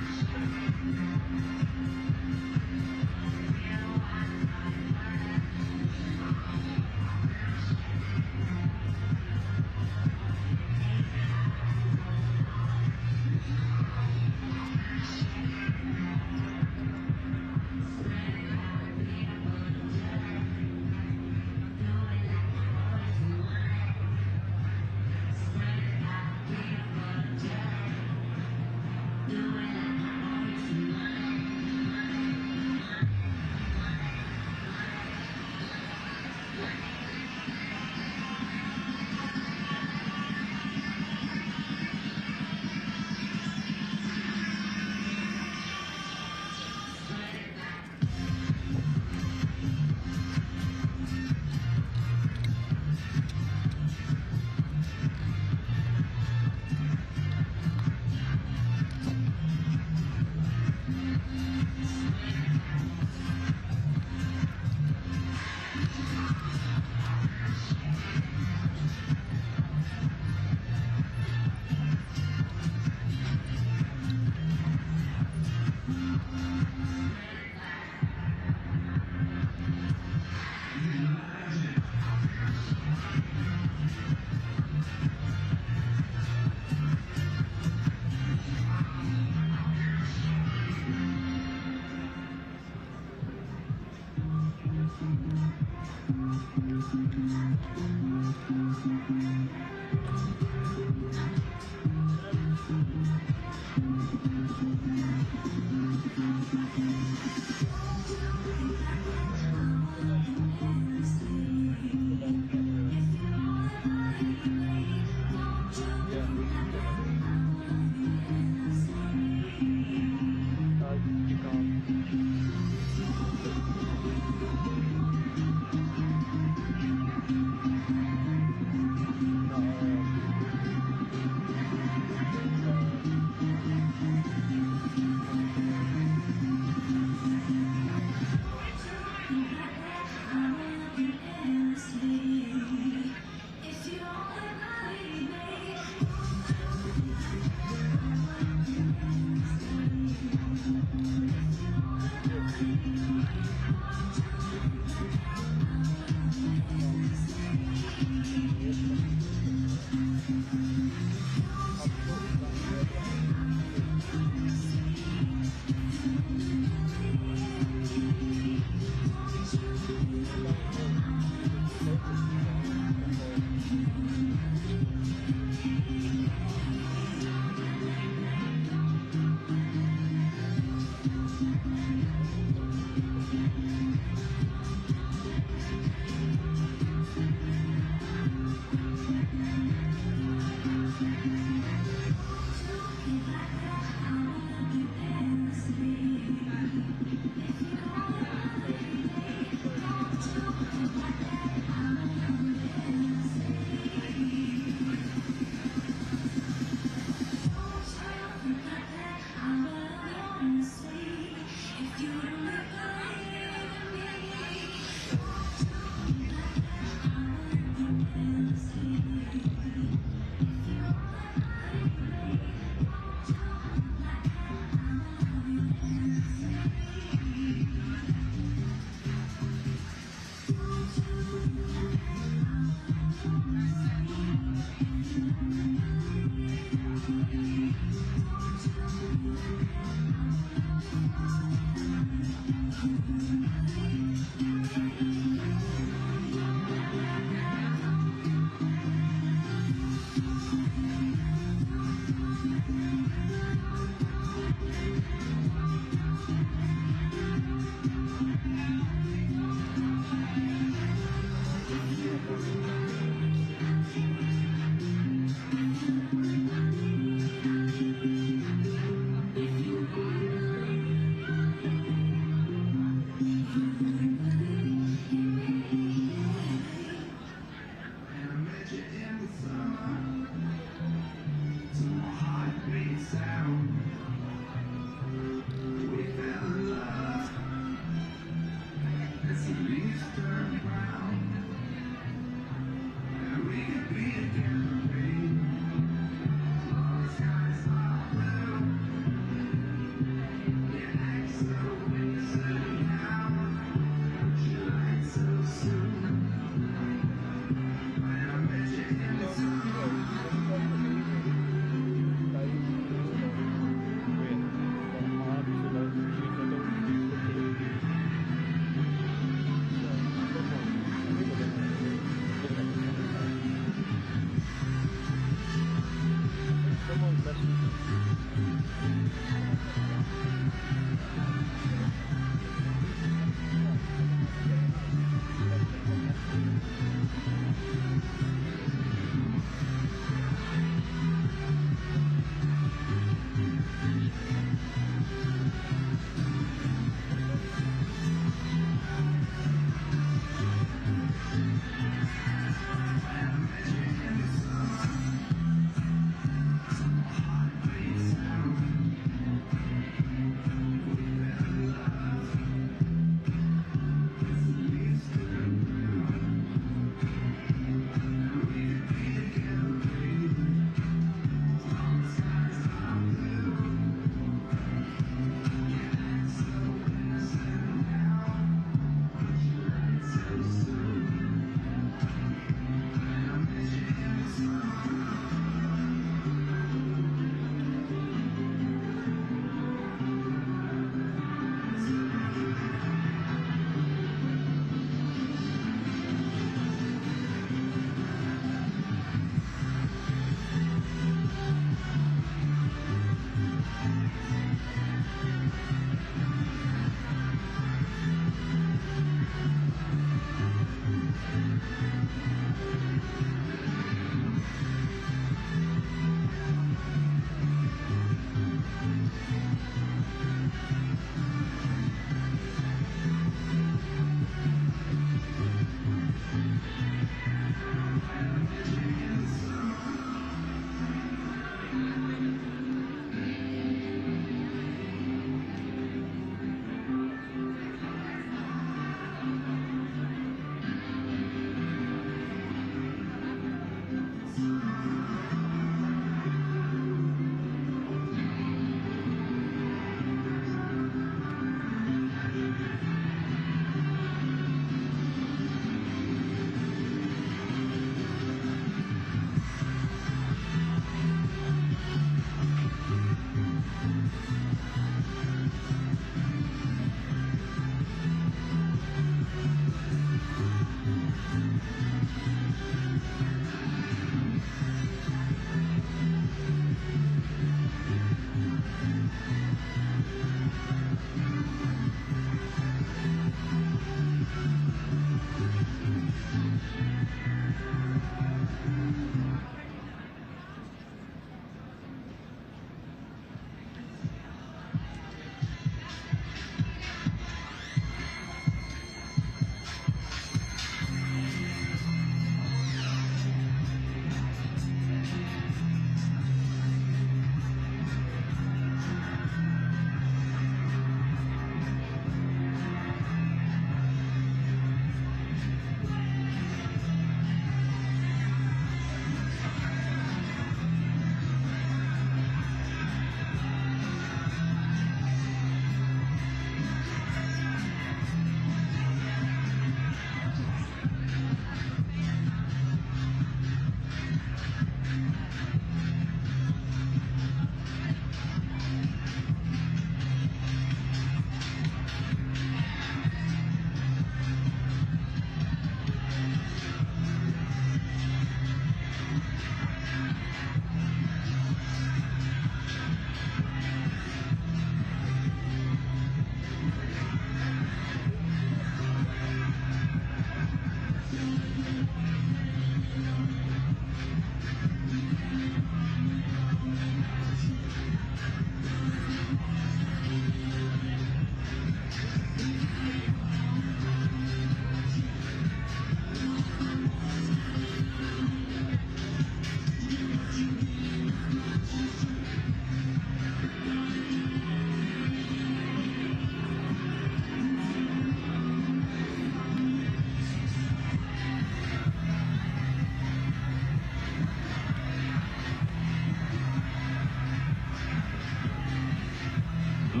Back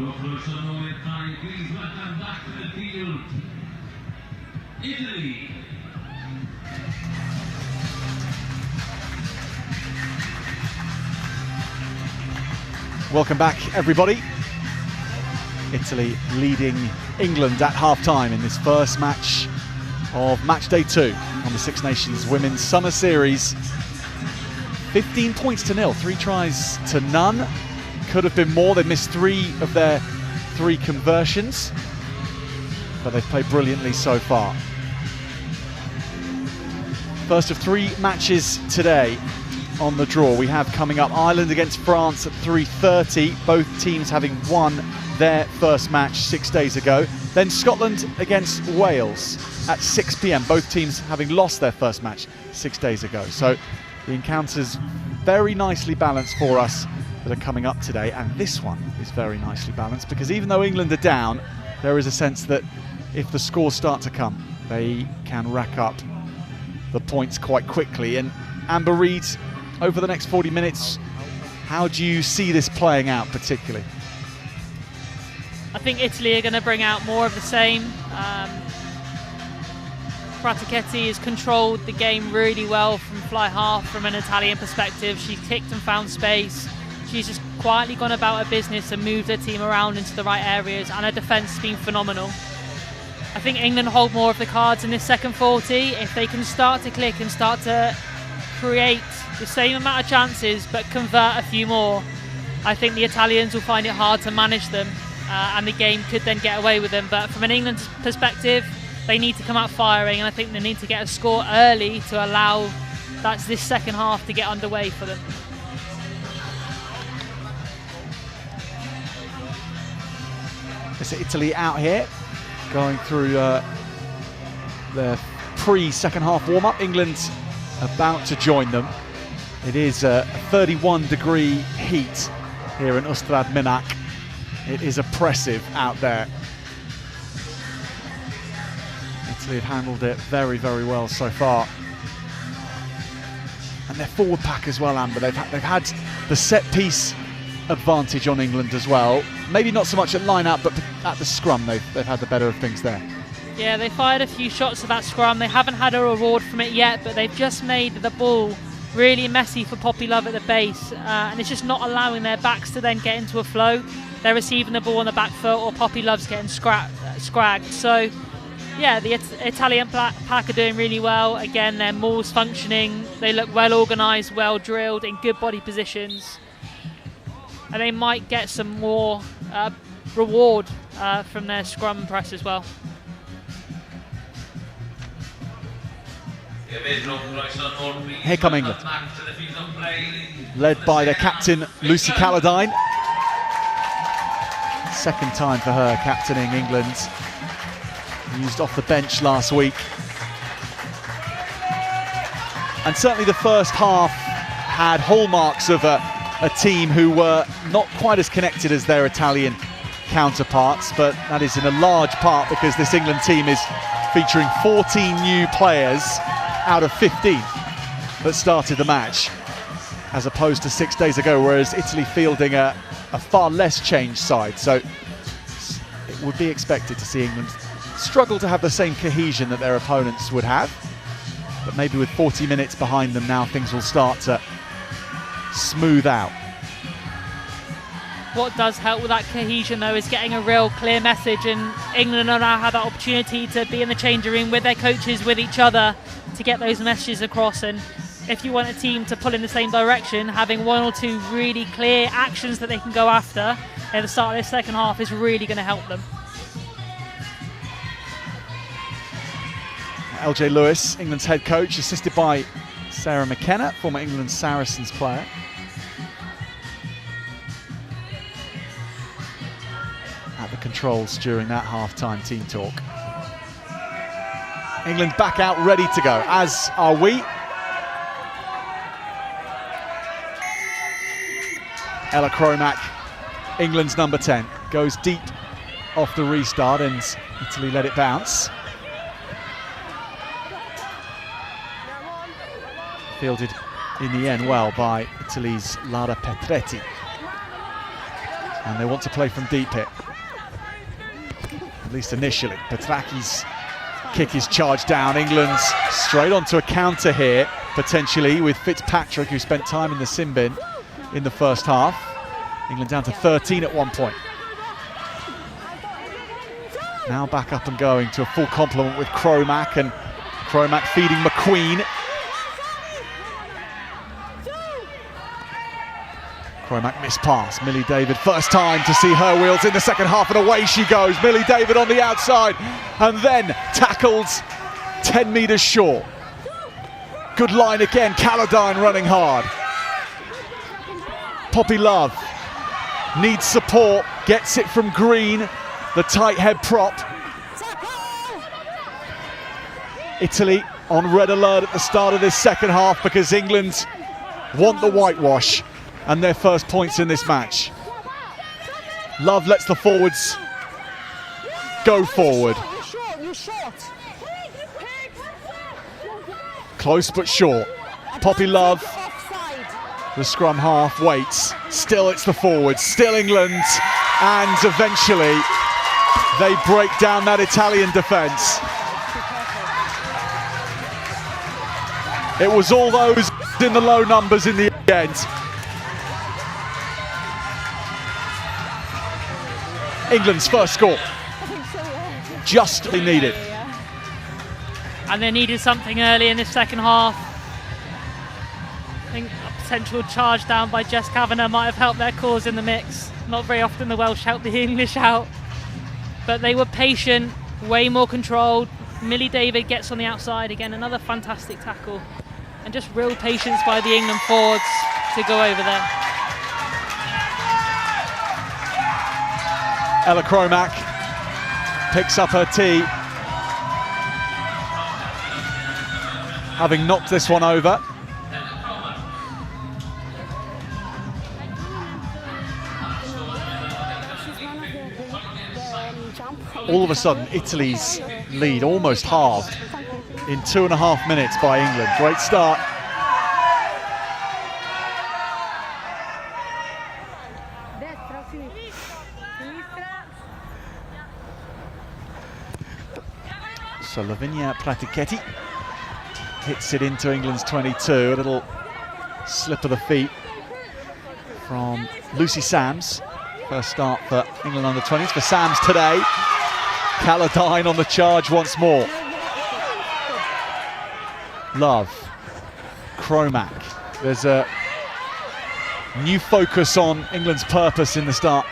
to the field. Italy. Welcome back, everybody. Italy leading England at half-time in this first match of match day 2 on the Six Nations Women's Summer Series. 15 points to 0, 3 tries to none. Could have been more. They missed 3 of their 3 conversions, but they've played brilliantly so far. First of 3 matches today on the draw. We have coming up Ireland against France at 3:30, both teams having won their first match 6 days ago. Then Scotland against Wales at 6 p.m, both teams having lost their first match 6 days ago. So the encounters very nicely balanced for us that are coming up today, and this one is very nicely balanced because even though England are down, there is a sense that if the scores start to come, they can rack up the points quite quickly. And Amber Reid, over the next 40 minutes, how do you see this playing out particularly? I think Italy are going to bring out more of the same. Pratichetti has controlled the game really well from fly half from an Italian perspective. She's kicked and found space. She's just quietly gone about her business and moved her team around into the right areas, and her defence has been phenomenal. I think England hold more of the cards in this second 40. If they can start to click and start to create the same amount of chances but convert a few more, I think the Italians will find it hard to manage them, and the game could then get away with them. But from an England perspective, they need to come out firing, and I think they need to get a score early to allow this second half to get underway for them. It's Italy out here, going through their pre-second half warm-up. England's about to join them. It is a 31-degree heat here in Ystrad, Mynach. It is oppressive out there. Italy have handled it very, very well so far. And their forward pack as well, Amber. They've had the set-piece advantage on England as well. Maybe not so much at line-out, but at the scrum they've had the better of things there. Yeah, they fired a few shots at that scrum. They haven't had a reward from it yet, but they've just made the ball really messy for Poppy Love at the base, and it's just not allowing their backs to then get into a flow. They're receiving the ball on the back foot, or Poppy Love's getting scragged. So, yeah, the Italian pack are doing really well. Again, their maul's functioning. They look well organised, well drilled, in good body positions. And they might get some more reward from their scrum press as well. Here come England, led by their captain Lucy Calladine. Second time for her captaining England. Used off the bench last week. And certainly the first half had hallmarks of a team who were not quite as connected as their Italian counterparts, but that is in a large part because this England team is featuring 14 new players out of 15 that started the match, as opposed to 6 days ago, whereas Italy fielding a far less changed side. So it would be expected to see England struggle to have the same cohesion that their opponents would have. But maybe with 40 minutes behind them now, things will start to smooth out. What does help with that cohesion, though, is getting a real clear message, and England will now have that opportunity to be in the changing room with their coaches, with each other, to get those messages across. And if you want a team to pull in the same direction, having 1 or 2 really clear actions that they can go after at the start of this second half is really going to help them. LJ Lewis, England's head coach, assisted by Sarah McKenna, former England Saracens player. At the controls during that half-time team talk. England back out ready to go, as are we. Ella Cromack, England's number 10, goes deep off the restart and Italy let it bounce. Fielded in the end well by Italy's Lara Petretti. And they want to play from deep here, at least initially. Petraki's kick is charged down. England's straight onto a counter here, potentially, with Fitzpatrick, who spent time in the sin bin in the first half. England down to 13 at one point. Now back up and going to a full complement with Cromack, and Cromack feeding McQueen. Cromack missed pass. Millie David, first time to see her wheels in the second half, and away she goes. Millie David on the outside, and then tackles 10 metres short. Good line again, Caladine running hard. Poppy Love needs support, gets it from Green, the tight head prop. Italy on red alert at the start of this second half because England want the whitewash and their first points in this match. Love lets the forwards go forward. Close but short. Poppy Love, the scrum half, waits. Still it's the forwards, still England, and eventually they break down that Italian defence. It was all those in the low numbers in the end. England's first score, justly needed. And they needed something early in this second half. I think a potential charge down by Jess Kavanagh might have helped their cause in the mix. Not very often the Welsh help the English out. But they were patient, way more controlled. Millie David gets on the outside again, another fantastic tackle. And just real patience by the England forwards to go over there. Ella Cromack picks up her tee, having knocked this one over. All of a sudden, Italy's lead almost halved in 2.5 minutes by England. Great start. So Lavinia Pratichetti hits it into England's 22. A little slip of the feet from Lucy Sams. First start for England under 20s for Sams today. Caladine on the charge once more. Love, Cromack. There's a new focus on England's purpose in the start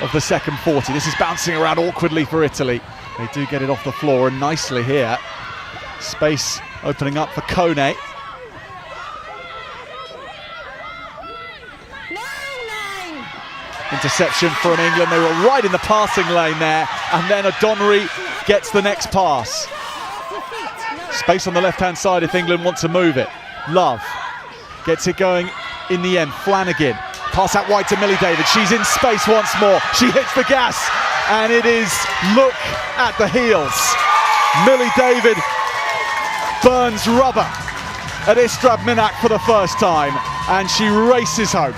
of the second 40. This is bouncing around awkwardly for Italy. They do get it off the floor and nicely here. Space opening up for Kone. Interception from England. They were right in the passing lane there, and then O'Donoghue gets the next pass. Space on the left-hand side if England want to move it. Love gets it going in the end. Flanagan, pass out wide to Millie David. She's in space once more. She hits the gas, and it is look at the heels. Millie David burns rubber at Ystrad Mynach for the first time, and she races home.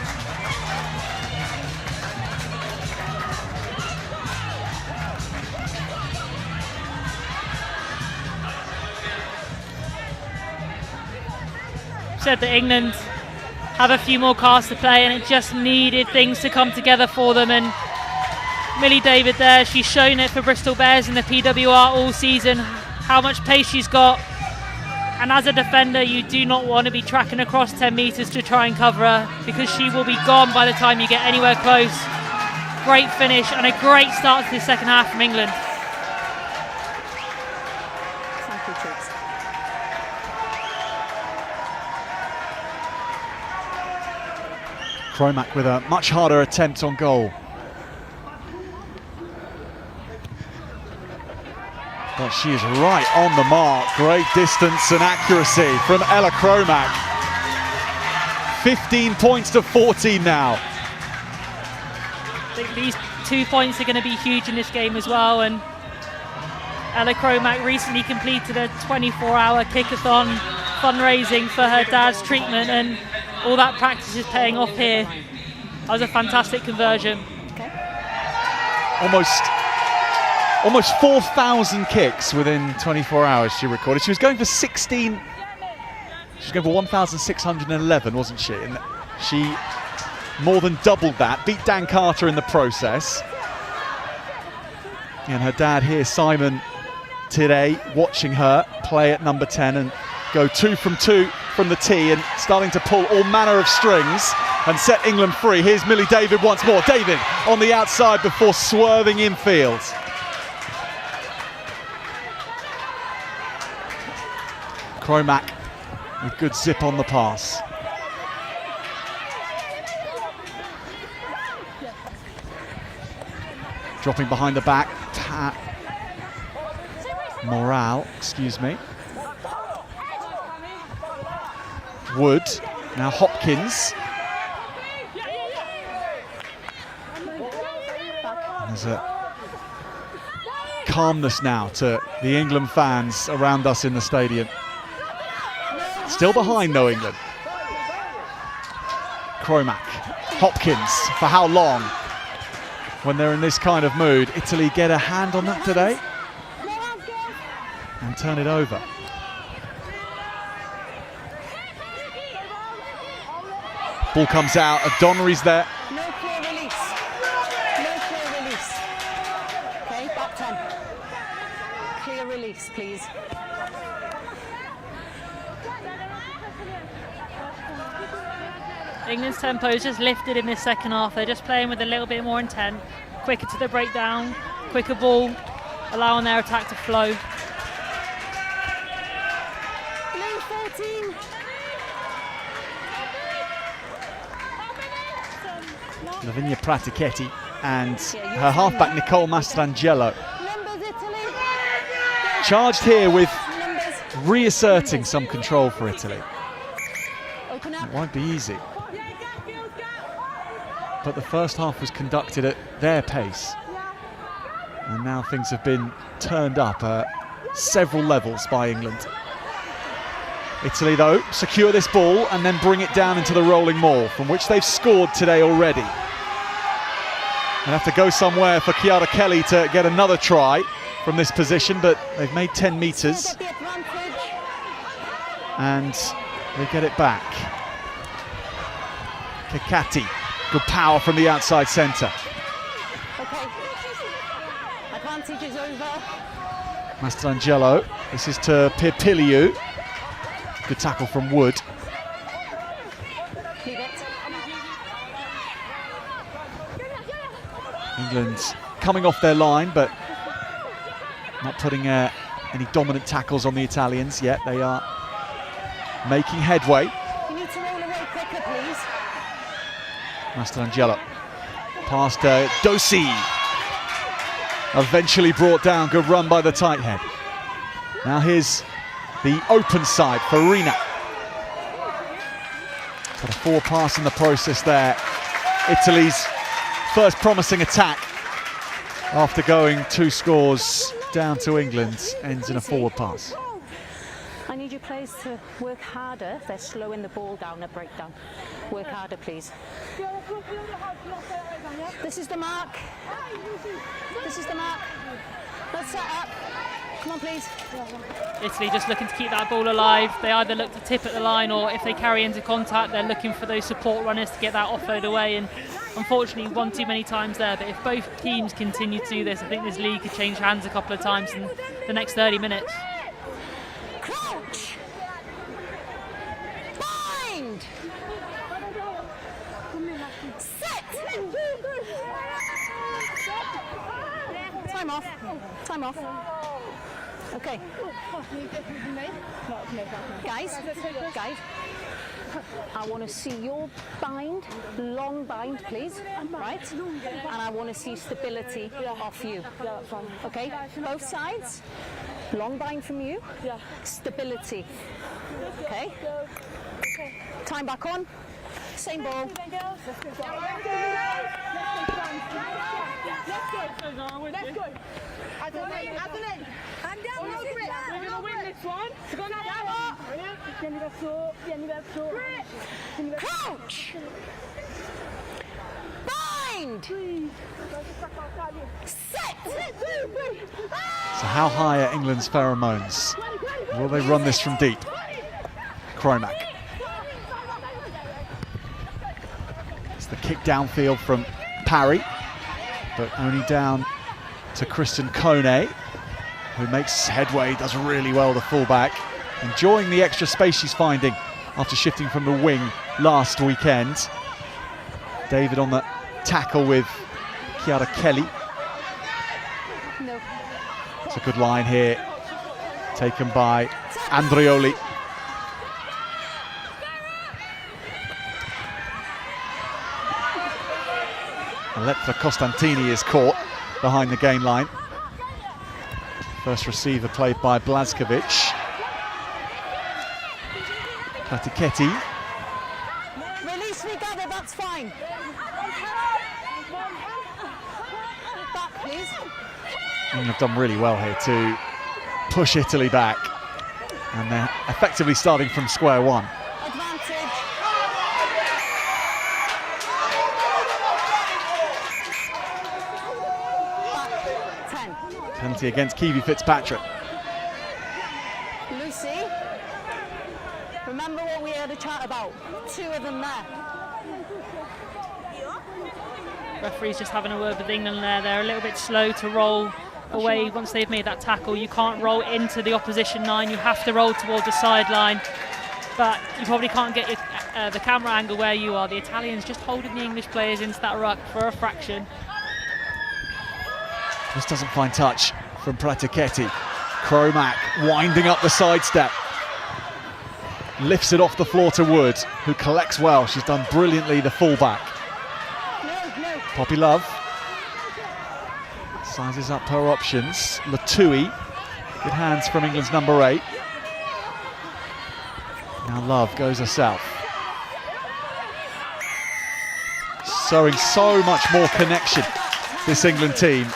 Said that England have a few more cards to play, and it just needed things to come together for them. And Millie David there, she's shown it for Bristol Bears in the PWR all season, how much pace she's got. And as a defender, you do not want to be tracking across 10 metres to try and cover her, because she will be gone by the time you get anywhere close. Great finish and a great start to the second half from England. Cromack with a much harder attempt on goal. But she is right on the mark. Great distance and accuracy from Ella Cromack. 15 points to 14 now. I think these 2 points are going to be huge in this game as well. And Ella Cromack recently completed a 24-hour kickathon fundraising for her dad's treatment, and all that practice is paying off here. That was a fantastic conversion. Okay. almost 4,000 kicks within 24 hours she recorded. She was going for 16, she was going for 1,611, wasn't she? And she more than doubled that, beat Dan Carter in the process. And her dad here, Simon, today watching her play at number 10 and go 2 from 2 from the tee and starting to pull all manner of strings and set England free. Here's Millie David once more. David on the outside before swerving infield. Cromack with good zip on the pass. Dropping behind the back. Morale, excuse me. Wood, now Hopkins. There's a calmness now to the England fans around us in the stadium. Still behind though, England. Cromack, Hopkins, for how long? When they're in this kind of mood, Italy get a hand on that today and turn it over. Ball comes out, O'Donoghue there. No clear release. No clear release. Okay, back 10. Clear release, please. England's tempo is just lifted in this second half. They're just playing with a little bit more intent, quicker to the breakdown, quicker ball, allowing their attack to flow. Blue 14. Lavinia Pratichetti and her halfback Nicole Mastrangelo. Numbers, Italy. Charged here with Numbers. reasserting some control for Italy. Open up. It won't be easy. But the first half was conducted at their pace. And now things have been turned up at several levels by England. Italy, though, secure this ball and then bring it down into the rolling maul, from which they've scored today already. They'll have to go somewhere for Chiara Kelly to get another try from this position, but they've made 10 metres. And they get it back. Kakati, good power from the outside centre. Okay. Advantage is over. Mastrangelo, this is to Pirpiliu. Good tackle from Wood. Leave it. England coming off their line, but not putting any dominant tackles on the Italians yet. They are making headway. You need to roll away quicker, please. Mastrangelo past Dosi. Eventually brought down. Good run by the tight head. Now here's the open side for Rina. Got a 4 pass in the process there. Italy's first promising attack after going 2 scores down to England ends in a forward pass. I need your players to work harder. They're slowing the ball down at breakdown. Work harder, please. This is the mark. This is the mark. Let's set up. Come on, please. Italy just looking to keep that ball alive. They either look to tip at the line, or if they carry into contact, they're looking for those support runners to get that offload away. And unfortunately, one too many times there. But if both teams continue to do this, I think this league could change hands a couple of times in the next 30 minutes. Crouch. Bind. Sit. Time off. Time off. Okay. Guys, I want to see your bind, long bind, please, right? And I want to see stability off you. Okay, both sides. Long bind from you, stability. Okay. Time back on. Same ball. Let's go. Adeline. I'm down. We're going to win this one. Crouch. Bind. So how high are England's pheromones? Will they run this from deep? Krymak. It's the kick downfield from Parry, but only down to Kristen Kone, who makes headway, does really well, the fullback. Enjoying the extra space she's finding after shifting from the wing last weekend. David on the tackle with Chiara Kelly. No. It's a good line here, taken by Andrioli. Alexa Costantini is caught behind the gain line. First receiver played by Blazkovic. Platiketti. Release me, gather, that's fine. Back, please. England have done really well here to push Italy back. And they're effectively starting from square one. Advantage. Back, 10. Penalty against Kiwi Fitzpatrick. Lucy, remember what we had a chat about? 2 of them there. Referee's just having a word with England there. They're a little bit slow to roll away once they've made that tackle. You can't roll into the opposition 9. You have to roll towards the sideline. But you probably can't get the camera angle where you are. The Italians just holding the English players into that ruck for a fraction. Just doesn't find touch from Platiketti. Krymak winding up the sidestep. Lifts it off the floor to Wood, who collects well. She's done brilliantly, the fullback. Poppy Love sizes up her options. Latui, good hands from England's number 8. Now Love goes herself. Showing so much more connection, this England team.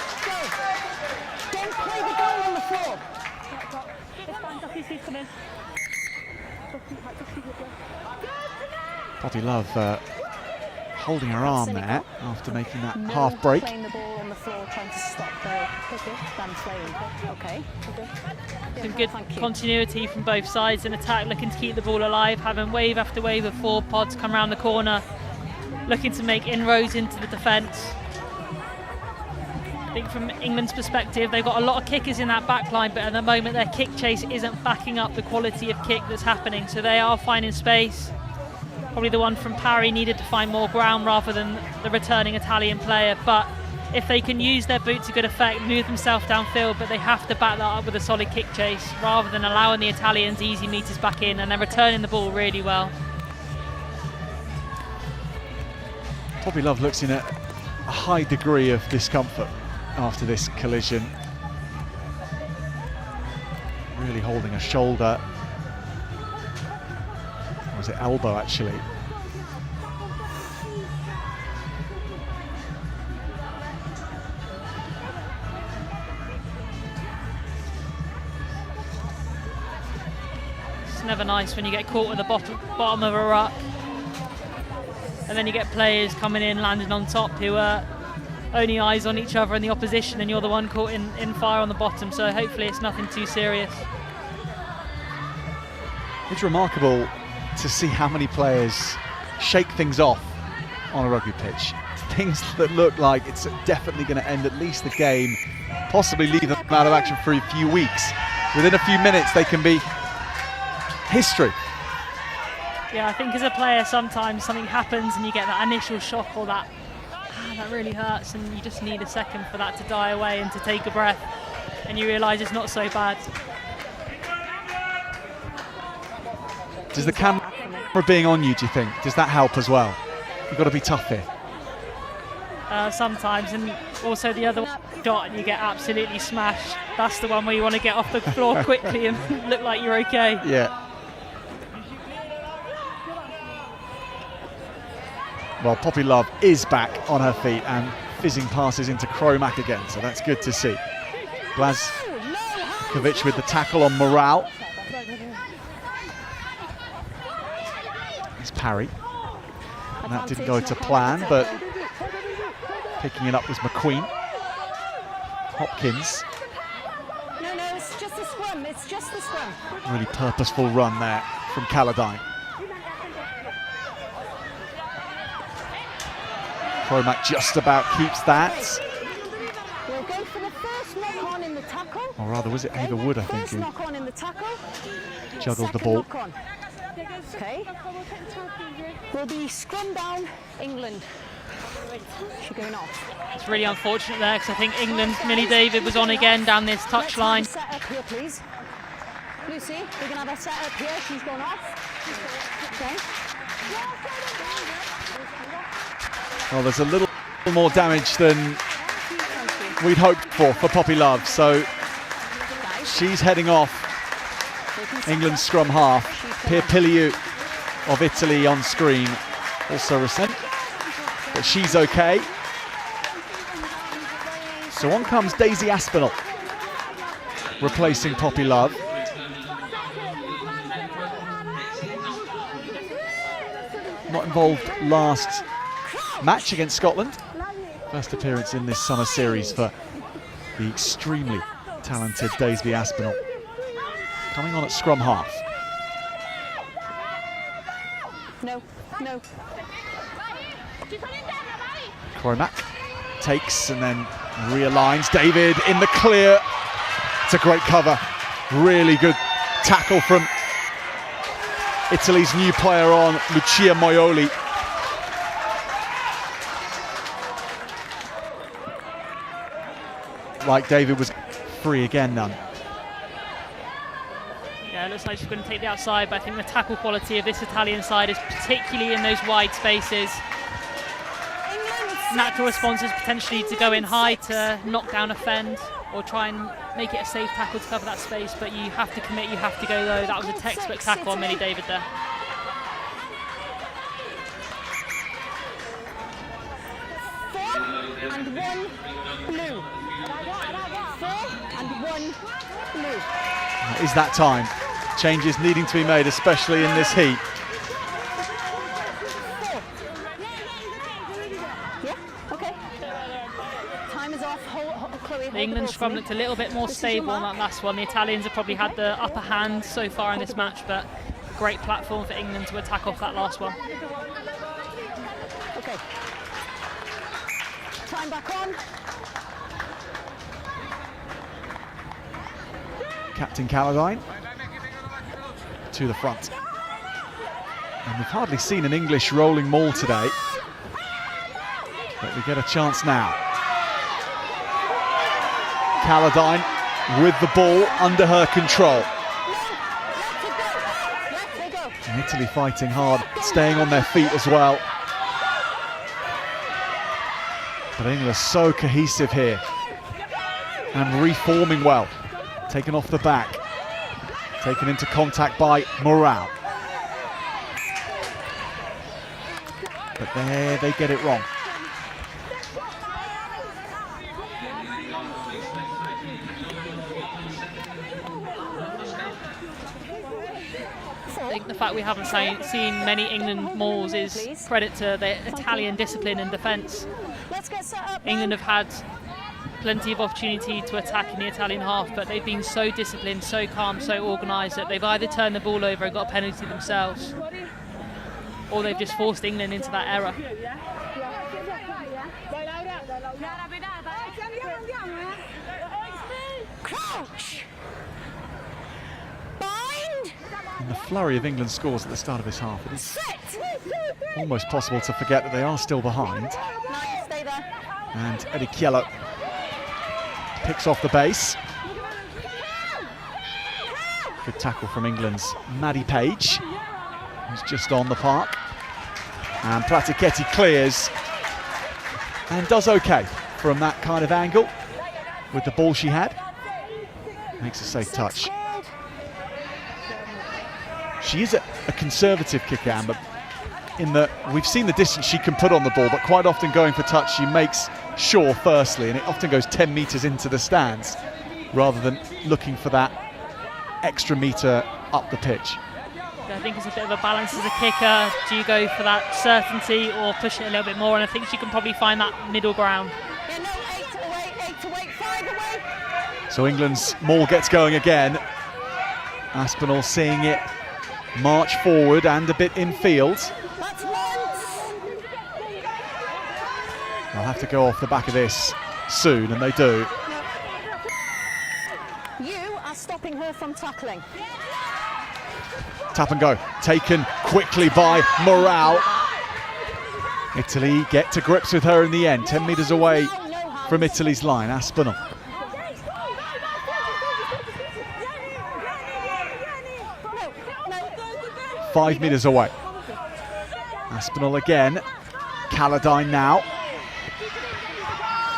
Don't play the goal on the floor. Poppy Love holding her arm there after making that No half break. playing the ball on the floor, trying to stop them playing. Okay. Some good continuity from both sides in attack, looking to keep the ball alive, having wave after wave of forward pods come around the corner, looking to make inroads into the defence. I think from England's perspective, they've got a lot of kickers in that back line, but at the moment their kick chase isn't backing up the quality of kick that's happening, so they are finding space. Probably the one from Parry needed to find more ground rather than the returning Italian player, but if they can use their boot to good effect, move themselves downfield, but they have to back that up with a solid kick chase rather than allowing the Italians easy meters back in, and they're returning the ball really well. Poppy Love looks in a high degree of discomfort after this collision. Really holding her shoulder. Or was it elbow, actually? It's never nice when you get caught at the bottom of a ruck, and then you get players coming in, landing on top, who are only eyes on each other and the opposition, and you're the one caught in fire on the bottom, so hopefully it's nothing too serious. It's remarkable to see how many players shake things off on a rugby pitch. Things that look like it's definitely going to end at least the game, possibly leave them out of action for a few weeks. Within a few minutes they can be history. Yeah, I think as a player sometimes something happens and you get that initial shock, or that really hurts, and you just need a second for that to die away and to take a breath, and you realise it's not so bad. Does the camera being on you, do you think, does that help as well? You've got to be tough here. Sometimes, and also the other shot and you get absolutely smashed. That's the one where you want to get off the floor quickly and look like you're okay. Yeah. Well, Poppy Love is back on her feet and fizzing passes into Krymak again, so that's good to see. Blazkovic with the tackle on Morale. It's Parry. And that didn't go to plan, but picking it up was McQueen. Hopkins. No, it's just a scrum. It's just a scrum. Really purposeful run there from Caladine. Mynach just about keeps that. We'll go for the first knock on in the tackle. Or rather, was it Ava Wood, I think, First who knock on in the tackle. juggled the Second ball. knock on. Okay. Will be scrum down, England. She's going off. It's really unfortunate there because I think England's Millie David was on again down this touchline. Let's have a set up here, please. Lucy, we're going to have a set up here. She's gone off. Okay. Well, there's a little more damage than we'd hoped for Poppy Love. So she's heading off England's scrum half. Pierpiliu of Italy on screen, also resent, but she's okay. So on comes Daisy Aspinall, replacing Poppy Love. Not involved last match against Scotland. First appearance in this summer series for the extremely talented Daisy Aspinall. Coming on at scrum half. No. Mynach takes and then realigns. David in the clear. It's a great cover. Really good tackle from Italy's new player on, Lucia Moioli. Like David was free again, none. Yeah, it looks like she's going to take the outside, but I think the tackle quality of this Italian side is particularly in those wide spaces. Natural responses potentially to go in high to knock down a fend or try and make it a safe tackle to cover that space, but you have to commit, you have to go low. That was a textbook tackle on Millie David there. And one blue. 4 and 1 blue. Is that time? Changes needing to be made, especially in this heat. Yeah, okay. Time is off. Chloe, The England scrum looked a little bit more stable on that last one. The Italians have probably had the upper hand so far in this match, but great platform for England to attack off that last one. Okay. Time back on. Captain Caladine to the front. And we've hardly seen an English rolling maul today, but we get a chance now. Caladine with the ball under her control. And Italy fighting hard, staying on their feet as well. But England are so cohesive here and reforming well. Taken off the back, taken into contact by Morale. But there they get it wrong. I think the fact we haven't seen many England mauls is credit to the Italian discipline in defence. England have had plenty of opportunity to attack in the Italian half, but they've been so disciplined, so calm, so organised that they've either turned the ball over and got a penalty themselves, or they've just forced England into that error. Crouch! Bind! In the flurry of England's scores at the start of this half, it is almost possible to forget that they are still behind. Nice, stay there. And Eddie Kiello picks off the base. Good tackle from England's Maddie Page, who's just on the park. And Platichetti clears and does okay from that kind of angle with the ball she had. Makes a safe touch. She is a conservative kicker, Amber, in that we've seen the distance she can put on the ball, but quite often going for touch she makes sure firstly, and it often goes 10 metres into the stands rather than looking for that extra metre up the pitch. I think it's a bit of a balance as a kicker. Do you go for that certainty or push it a little bit more? And I think she can probably find that middle ground. Yeah, no, 8 away, 8 So England's maul gets going again. Aspinall seeing it march forward and a bit in field. They'll have to go off the back of this soon, and they do. You are stopping her from tackling. Tap and go, taken quickly by Morale. Italy get to grips with her in the end, 10 metres away from Italy's line. Aspinall. Five metres away. Aspinall again. Caladine now.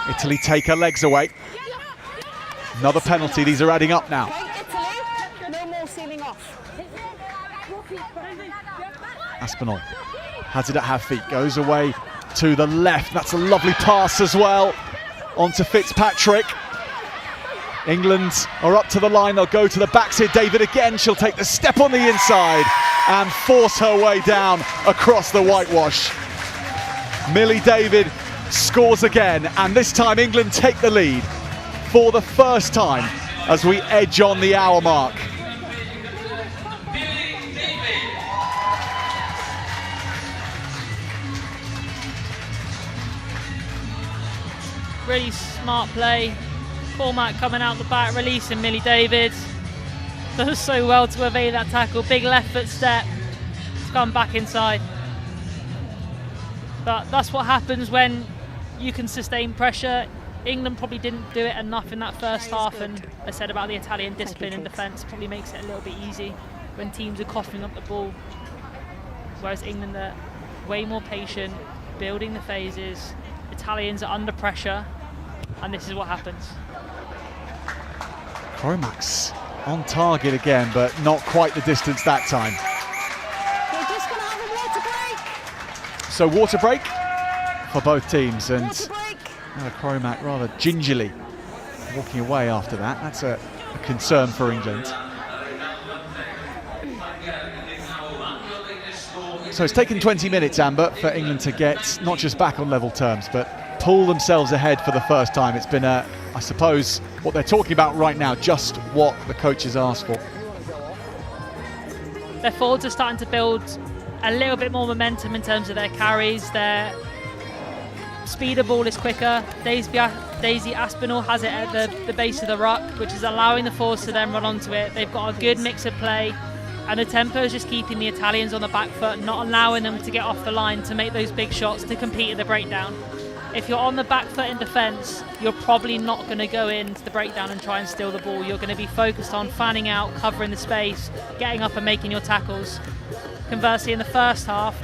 Italy take her legs away. Another penalty, these are adding up now. No more sealing off. Aspinall has it at half feet, goes away to the left. That's a lovely pass as well onto Fitzpatrick. England are up to the line, they'll go to the backs here. David again, she'll take the step on the inside and force her way down across the whitewash. Millie David scores again, and this time England take the lead for the first time as we edge on the hour mark. Really smart play. Cormac coming out the back, releasing Millie David. Does so well to evade that tackle. Big left foot step to come back inside. But that's what happens when you can sustain pressure. England probably didn't do it enough in that first half, and I said about the Italian discipline in defence probably makes it a little bit easy when teams are coughing up the ball. Whereas England are way more patient, building the phases. Italians are under pressure, and this is what happens. Cormac's on target again, but not quite the distance that time. We're just going to have a water break. So water break for both teams, and Water break. Cormac rather gingerly walking away after that. That's a concern for England. So it's taken 20 minutes, Amber, for England to get not just back on level terms, but pull themselves ahead for the first time. It's been, I suppose, what they're talking about right now, just what the coaches asked for. Their forwards are starting to build a little bit more momentum in terms of their carries. Their speed of ball is quicker. Daisy Aspinall has it at the base of the ruck, which is allowing the forwards to then run onto it. They've got a good mix of play, and the tempo is just keeping the Italians on the back foot, not allowing them to get off the line to make those big shots to compete in the breakdown. If you're on the back foot in defence, you're probably not going to go into the breakdown and try and steal the ball. You're going to be focused on fanning out, covering the space, getting up and making your tackles. Conversely, in the first half,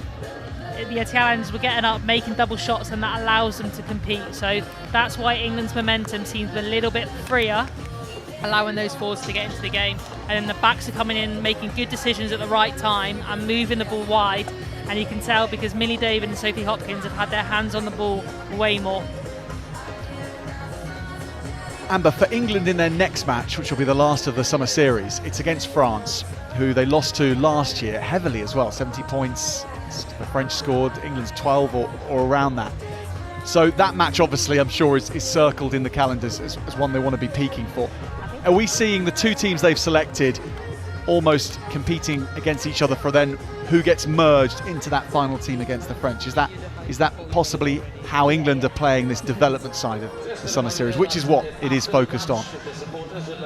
the Italians were getting up, making double shots, and that allows them to compete. So that's why England's momentum seems a little bit freer, allowing those forwards to get into the game. And then the backs are coming in, making good decisions at the right time and moving the ball wide. And you can tell because Millie David and Sophie Hopkins have had their hands on the ball way more. Amber, for England in their next match, which will be the last of the summer series, it's against France, who they lost to last year, heavily as well, 70 points. The French scored, England's 12 or around that. So that match, obviously, I'm sure is circled in the calendars as one they want to be peaking for. Are we seeing the two teams they've selected almost competing against each other for then who gets merged into that final team against the French? Is that possibly how England are playing this development side of the summer series, which is what it is focused on?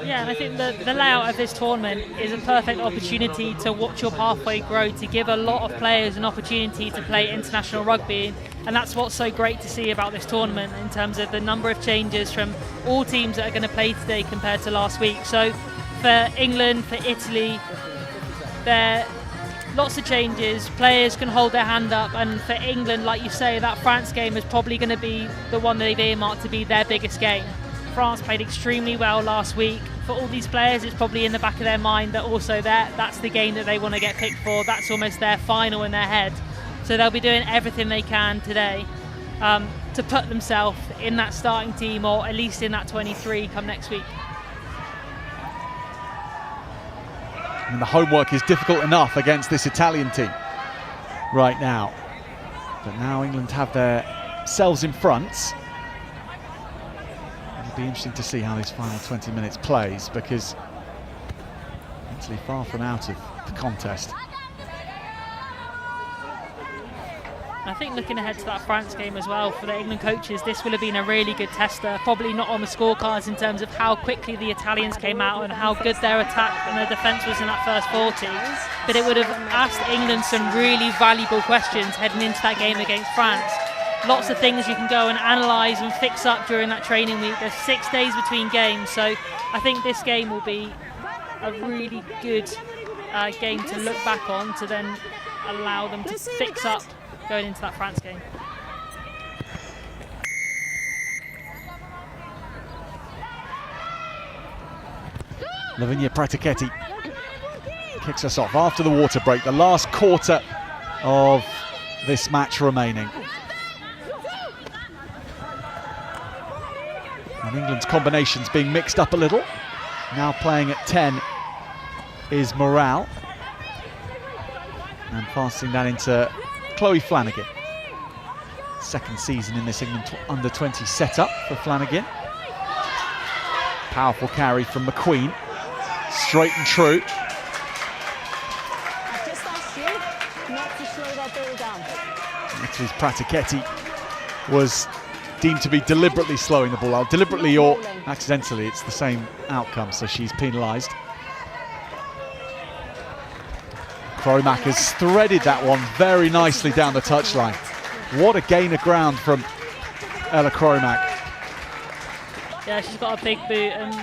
Yeah, and I think the layout of this tournament is a perfect opportunity to watch your pathway grow, to give a lot of players an opportunity to play international rugby, and that's what's so great to see about this tournament in terms of the number of changes from all teams that are going to play today compared to last week. So for England, for Italy, there are lots of changes. Players can hold their hand up, and for England, like you say, that France game is probably going to be the one they've earmarked to be their biggest game. France played extremely well last week. For all these players, it's probably in the back of their mind that also that's the game that they want to get picked for. That's almost their final in their head. So they'll be doing everything they can today to put themselves in that starting team, or at least in that 23 come next week. And the homework is difficult enough against this Italian team right now. But now England have themselves in front. It'll be interesting to see how this final 20 minutes plays, because Italy far from out of the contest. I think looking ahead to that France game as well, for the England coaches, this will have been a really good tester. Probably not on the scorecards in terms of how quickly the Italians came out and how good their attack and their defence was in that first 40. But it would have asked England some really valuable questions heading into that game against France. Lots of things you can go and analyse and fix up during that training week. There's 6 days between games, so I think this game will be a really good game to look back on, to then allow them to fix up going into that France game. Lavinia Pratichetti kicks us off after the water break, the last quarter of this match remaining. And England's combinations being mixed up a little. Now playing at 10 is Morale. And passing that into Chloe Flanagan. Second season in this England under-20 setup for Flanagan. Powerful carry from McQueen. Straight and true. I've just asked you not to slow that ball down. Italy's Pratichetti was deemed to be deliberately slowing the ball out. Deliberately or accidentally, it's the same outcome, so she's penalised. Kromak has threaded that one very nicely down the touchline. What a gain of ground from Ella Kromak. Yeah, she's got a big boot, and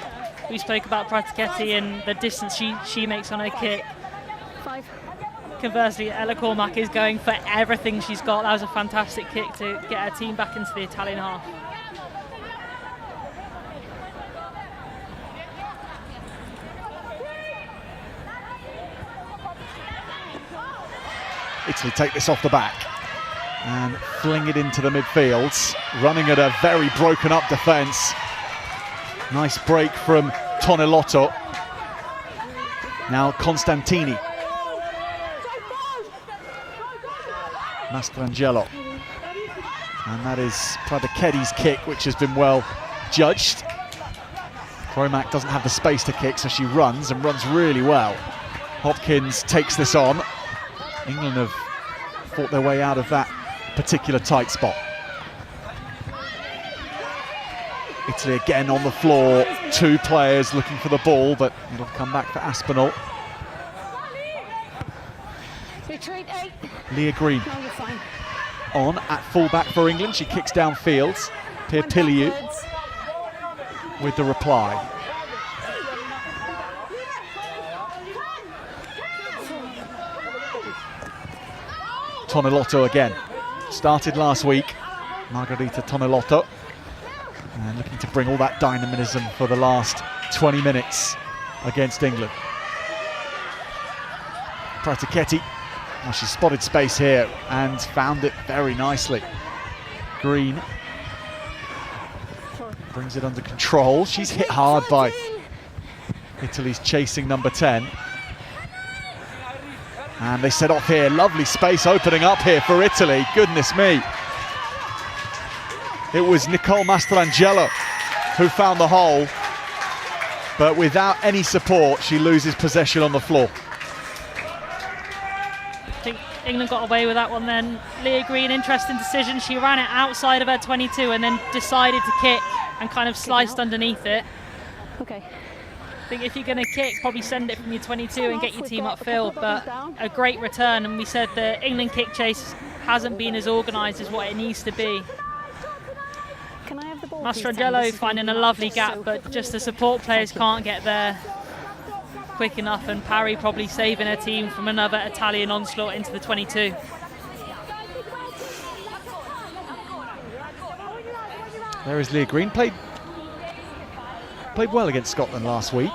we spoke about Pratichetti and the distance she makes on her kick. Conversely, Ella Kromak is going for everything she's got. That was a fantastic kick to get her team back into the Italian half. Italy take this off the back and fling it into the midfield, running at a very broken up defence. Nice break from Tonelotto. Now Constantini. Mastrangelo. And that is Pradichetti's kick, which has been well judged. Kromak doesn't have the space to kick, so she runs and runs really well. Hopkins takes this on. England have fought their way out of that particular tight spot. Italy again on the floor, 2 players looking for the ball, but it'll come back for Aspinall. Retreat 8. Leah Green No, you're fine. on at fullback for England. She kicks downfield. Pierpiliu with the reply. Tonelotto again. Started last week, Margherita Tonelotto. And looking to bring all that dynamism for the last 20 minutes against England. Pratichetti, well, she spotted space here and found it very nicely. Green brings it under control. She's hit hard by Italy's chasing number 10. And they set off here. Lovely space opening up here for Italy. Goodness me. It was Nicole Mastrangelo who found the hole, but without any support, she loses possession on the floor. I think England got away with that one then. Leah Green, interesting decision. She ran it outside of her 22 and then decided to kick and kind of sliced underneath it. Okay. I think if you're going to kick, probably send it from your 22 and get your team upfield, but a great return. And we said the England kick chase hasn't been as organised as what it needs to be. Can I have the ball, Mastrangelo finding a lovely gap, but just the support players can't get there quick enough, and Parry probably saving her team from another Italian onslaught into the 22. There is Leah Green. Played well against Scotland last week.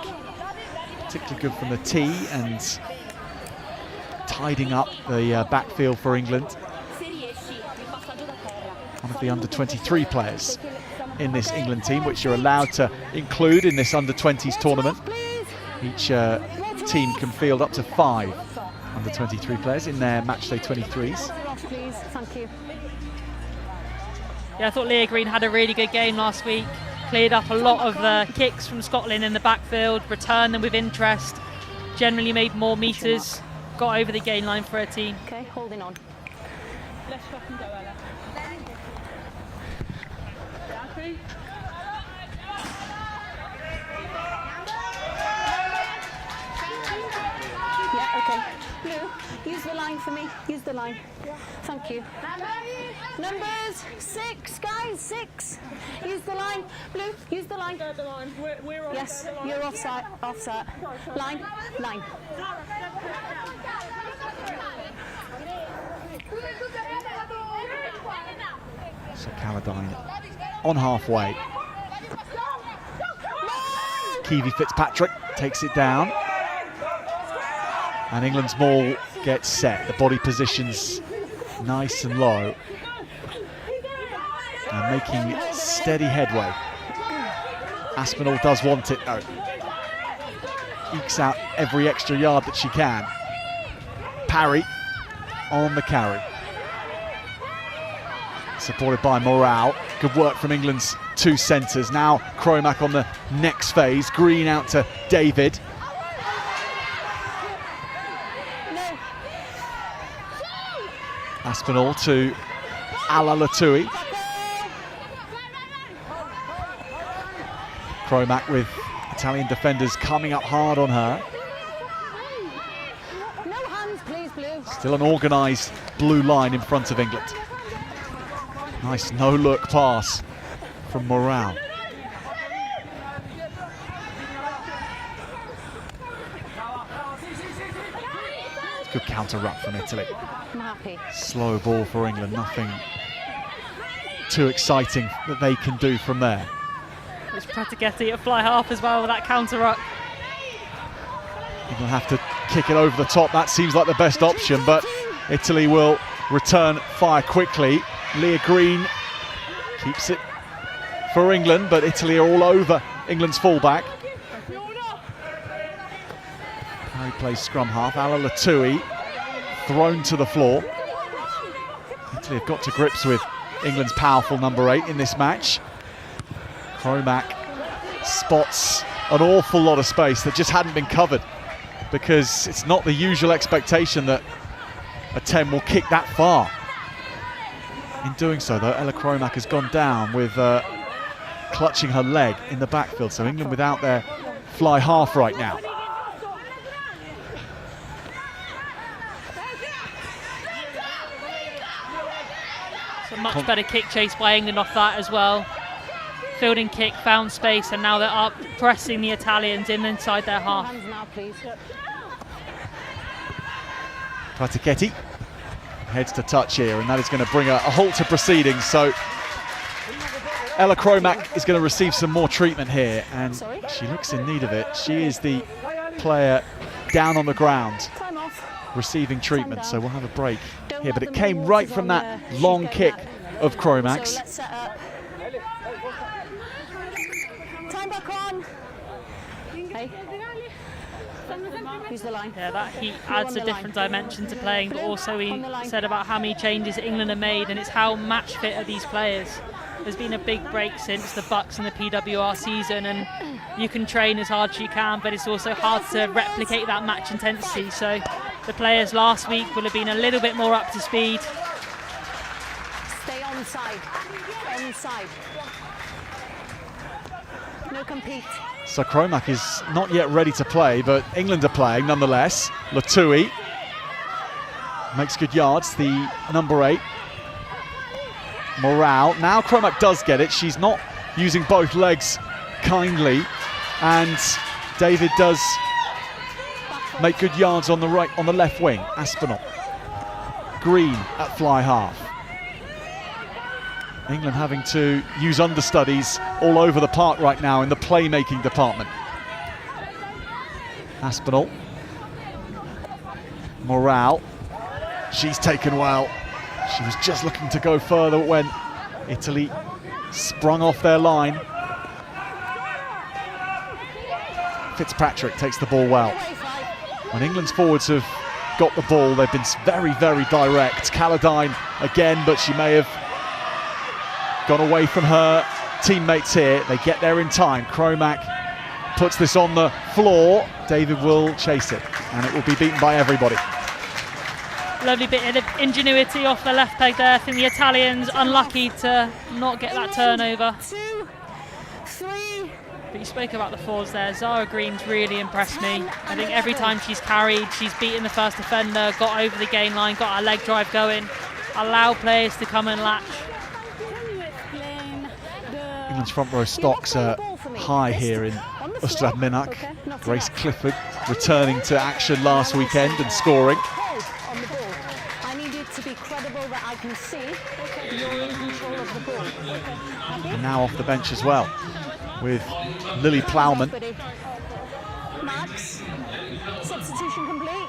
Particularly good from the tee and tidying up the backfield for England. One of the under-23 players in this England team, which you're allowed to include in this under-20s tournament. Each team can field up to 5 under-23 players in their matchday 23s. Please, thank you. Yeah, I thought Leah Green had a really good game last week. cleared up a lot of the kicks from Scotland in the backfield, returned them with interest, generally made more metres, got over the gain line for her team. Okay, holding on. Let's fucking go, Ella. Yeah, okay. Blue, use the line for me. Use the line. Thank you. Numbers 6, guys, 6. Use the line. Blue, use the line. We're on. Yes, you're offside. Offside. Line, line. So Caladine on halfway. Kiwi Fitzpatrick takes it down. And England's ball gets set. The body positions nice and low. And making steady headway. Aspinall does want it though. Ekes out every extra yard that she can. Parry on the carry. Supported by Morale. Good work from England's 2 centres. Now Cromack on the next phase. Green out to David. Aspinall to Ala Latui. Cromack with Italian defenders coming up hard on her. No hands, please, Blue. Still an organised blue line in front of England. Nice no-look pass from Morale. Good counter-ruck from Italy. I'm happy. Slow ball for England, nothing too exciting that they can do from there. It's Pratichetti at fly half as well with that counter-ruck. England have to kick it over the top. That seems like the best option, but Italy will return fire quickly. Leah Green keeps it for England, but Italy are all over England's fullback. Parry plays scrum half. Ala Latui thrown to the floor. Italy have got to grips with England's powerful number 8 in this match. Cromack spots an awful lot of space that just hadn't been covered, because it's not the usual expectation that a 10 will kick that far. In doing so though, Ella Cromack has gone down with clutching her leg in the backfield, so England without their fly half right now. So much better kick chase by England off that as well. Fielding kick, found space, and now they're up pressing the Italians in inside their half. Hands now, please. Pratichetti heads to touch here, and that is going to bring a halt to proceedings. So Ella Cromack is going to receive some more treatment here, and she looks in need of it. She is the player down on the ground Time off. receiving treatment, so we'll have a break here. But it came right from that long kick of Cromack's. So let's set up. Time back on. Hey. Who's the line? Yeah, that heat adds a different dimension to playing, but also he said about how many changes England have made, and it's how match fit are these players. There's been a big break since the Bucks and the PWR season, and you can train as hard as you can, but it's also hard to replicate that match intensity. So the players last week will have been a little bit more up to speed. Stay onside. Onside. No compete. So Cromack is not yet ready to play, but England are playing nonetheless. Latui makes good yards, the number 8. Morale. Now Cromack does get it. She's not using both legs kindly, and David does make good yards on the right, on the left wing. Aspinall. Green at fly half. England having to use understudies all over the park right now in the playmaking department. Aspinall. Morale. She's taken well. She was just looking to go further when Italy sprung off their line. Fitzpatrick takes the ball well. When England's forwards have got the ball, they've been very, very direct. Caladine again, but she may have gone away from her teammates here. They get there in time. Kromak puts this on the floor. David will chase it, and it will be beaten by everybody. Lovely bit of ingenuity off the left peg there. I think the Italians unlucky to not get that turnover. 2, 3. But you spoke about the forwards there. Zara Green's really impressed me. I think every time she's carried, she's beaten the first defender, got over the gain line, got her leg drive going, allow players to come and latch. England's front row stocks are high here in Ystrad Mynach. Grace Clifford returning to action last weekend and scoring. I need it to be credible that I can see you're in control of the ball. And now off the bench as well, with Lily Plowman. Max, substitution complete.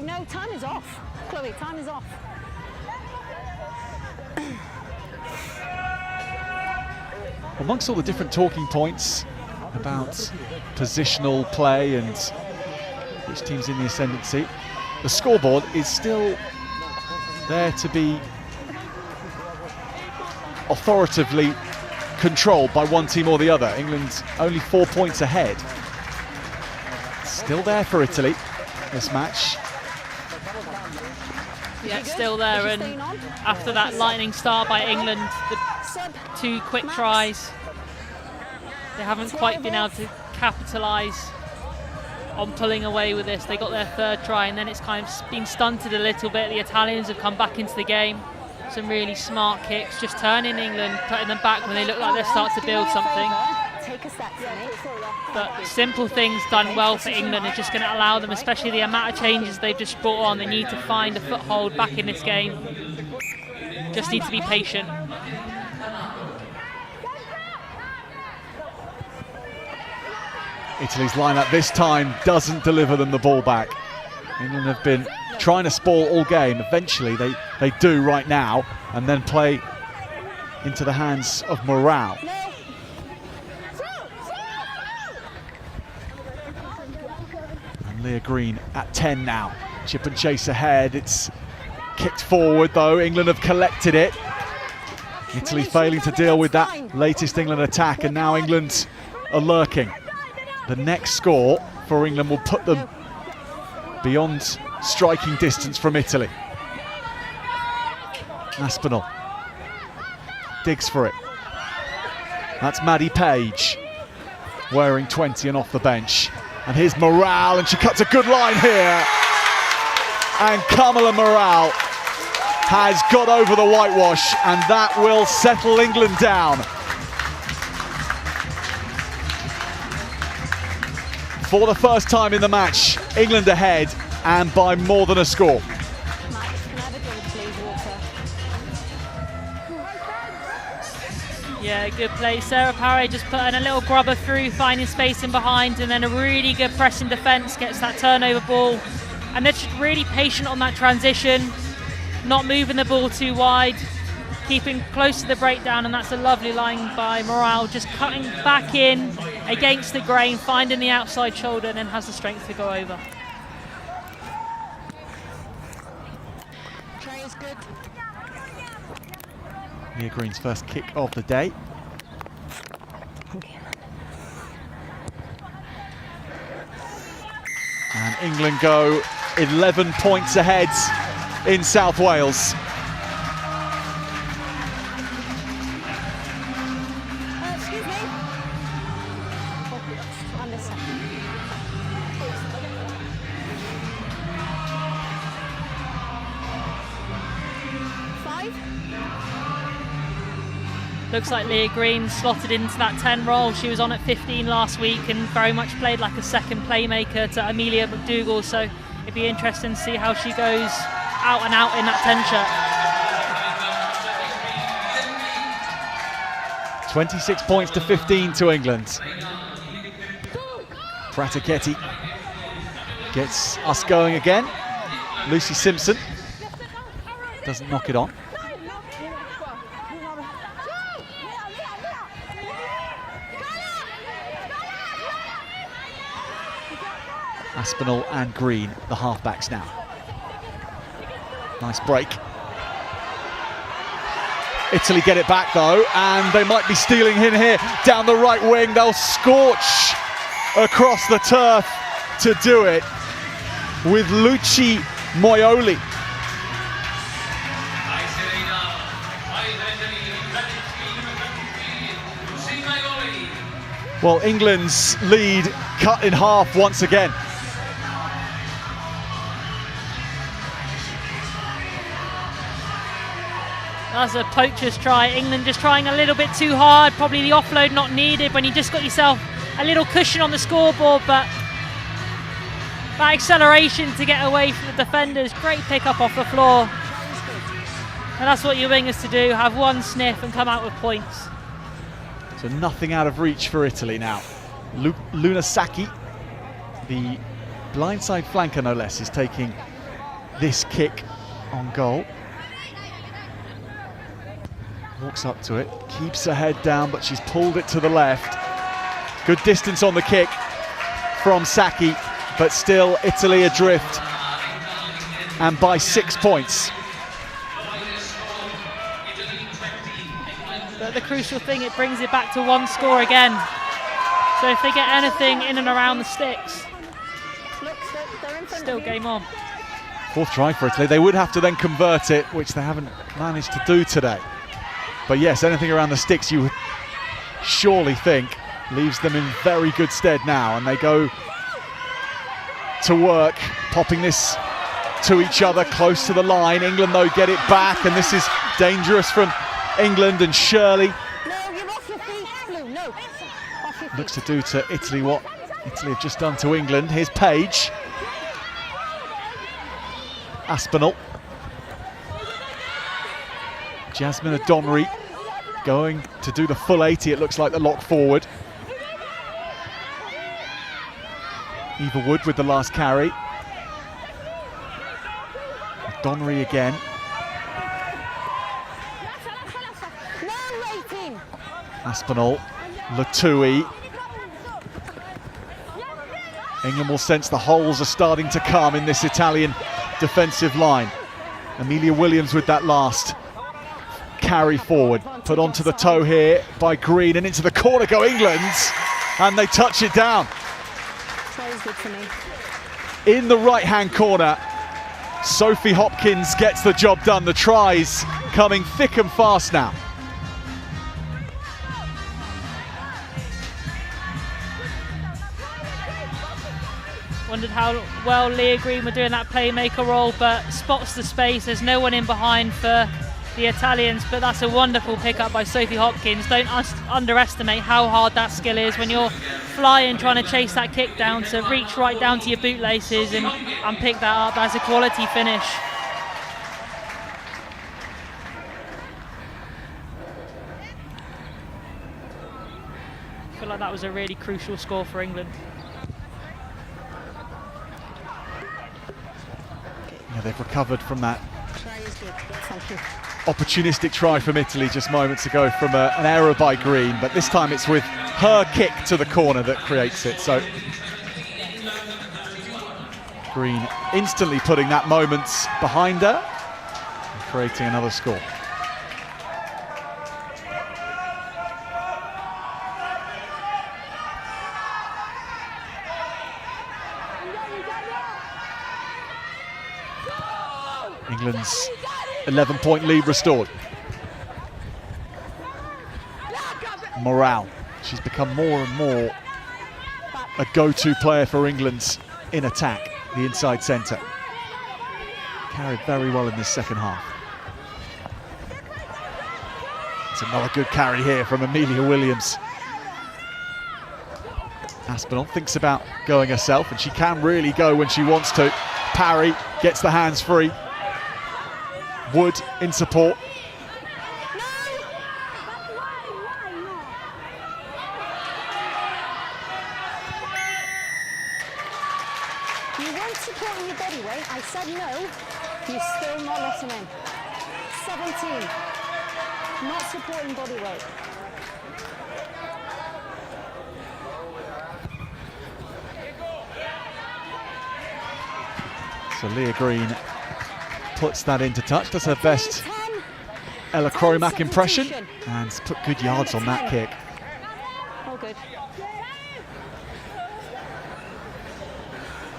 No, time is off. Chloe, time is off. Amongst all the different talking points about positional play and which team's in the ascendancy, the scoreboard is still there to be authoritatively controlled by one team or the other. England's only 4 points ahead. Still there for Italy, this match. Yeah, still there, and after that lightning start by England, the 2 quick tries, they haven't quite been able to capitalise on pulling away with this. They got their 3rd try and then it's kind of been stunted a little bit. The Italians have come back into the game. Some really smart kicks, just turning England, putting them back when they look like they're starting to build something. But simple things done well for England are just going to allow them, especially the amount of changes they've just brought on. They need to find a foothold back in this game. Just need to be patient. Italy's lineup this time doesn't deliver them the ball back. England have been trying to spoil all game. Eventually they do right now, and then play into the hands of Morale. And Leah Green at 10 now. Chip and chase ahead. It's kicked forward though. England have collected it. Italy failing to deal with that latest England attack, and now England are lurking. The next score for England will put them beyond striking distance from Italy. Aspinall digs for it. That's Maddie Page, wearing 20 and off the bench. And here's Morale, and she cuts a good line here. And Kamala Morale has got over the whitewash, and that will settle England down. For the first time in the match, England ahead, and by more than a score. Yeah, good play. Sarah Parry just putting a little grubber through, finding space in behind, and then a really good pressing defence, gets that turnover ball. And they're just really patient on that transition, not moving the ball too wide, keeping close to the breakdown, and that's a lovely line by Morale, just cutting back in against the grain, finding the outside shoulder, and then has the strength to go over. Try is good. Leah Green's first kick of the day. And England go 11 points ahead in South Wales. Excuse me. Understand. 5. Looks like Leah Green slotted into that 10 role. She was on at 15 last week and very much played like a second playmaker to Amelia McDougall, so it'd be interesting to see how she goes out and out in that 10 shirt. 26 points to 15 to England. Prataketti gets us going again. Lucy Simpson doesn't knock it on. Aspinall and Green, the halfbacks now. Nice break. Italy get it back though, and they might be stealing in here. Down the right wing, they'll scorch across the turf to do it with Luci Moioli. Well, England's lead cut in half once again. That's a poacher's try. England just trying a little bit too hard. Probably the offload not needed when you just got yourself a little cushion on the scoreboard, but that acceleration to get away from the defenders. Great pick up off the floor. And that's what your wingers to do, have one sniff and come out with points. So nothing out of reach for Italy now. Lunasaki, the blindside flanker no less, is taking this kick on goal. Walks up to it, keeps her head down, but she's pulled it to the left. Good distance on the kick from Saki, but still Italy adrift, and by 6 points. But the crucial thing, it brings it back to one score again. So if they get anything in and around the sticks, still game on. Fourth try for Italy. They would have to then convert it, which they haven't managed to do today. But yes, anything around the sticks you would surely think leaves them in very good stead now, and they go to work, popping this to each other close to the line. England though get it back, and this is dangerous from England, and Shirley looks to do to Italy what Italy have just done to England. Here's Page. Aspinall. Jasmine O'Donnery going to do the full 80, it looks like, the lock forward. Eva Wood with the last carry. O'Donnery again. Aspinall, Latui. England will sense the holes are starting to come in this Italian defensive line. Amelia Williams with that last carry forward, put onto the toe here by Green, and into the corner go England, and they touch it down. In the right hand corner, Sophie Hopkins gets the job done. The tries coming thick and fast now. Wondered how well Leah Green were doing that playmaker role, but spots the space. There's no one in behind for the Italians, but that's a wonderful pickup by Sophie Hopkins. Don't underestimate how hard that skill is when you're flying, trying to chase that kick down, to reach right down to your bootlaces and pick that up. That's a quality finish. I feel like that was a really crucial score for England. Yeah, they've recovered from that opportunistic try from Italy just moments ago from an error by Green, but this time it's with her kick to the corner that creates it. So Green instantly putting that moment behind her and creating another score. England's 11-point lead restored. Morale, she's become more and more a go-to player for England in attack, the inside centre. Carried very well in this second half. It's another good carry here from Amelia Williams. Aspinall thinks about going herself, and she can really go when she wants to. Parry gets the hands free. Wood in support. You weren't supporting your body weight. I said no. You're still not letting in. 17. Not supporting body weight. So Leah Green puts that into touch, does her best Ella Cromack impression, and put good yards on that kick. All good.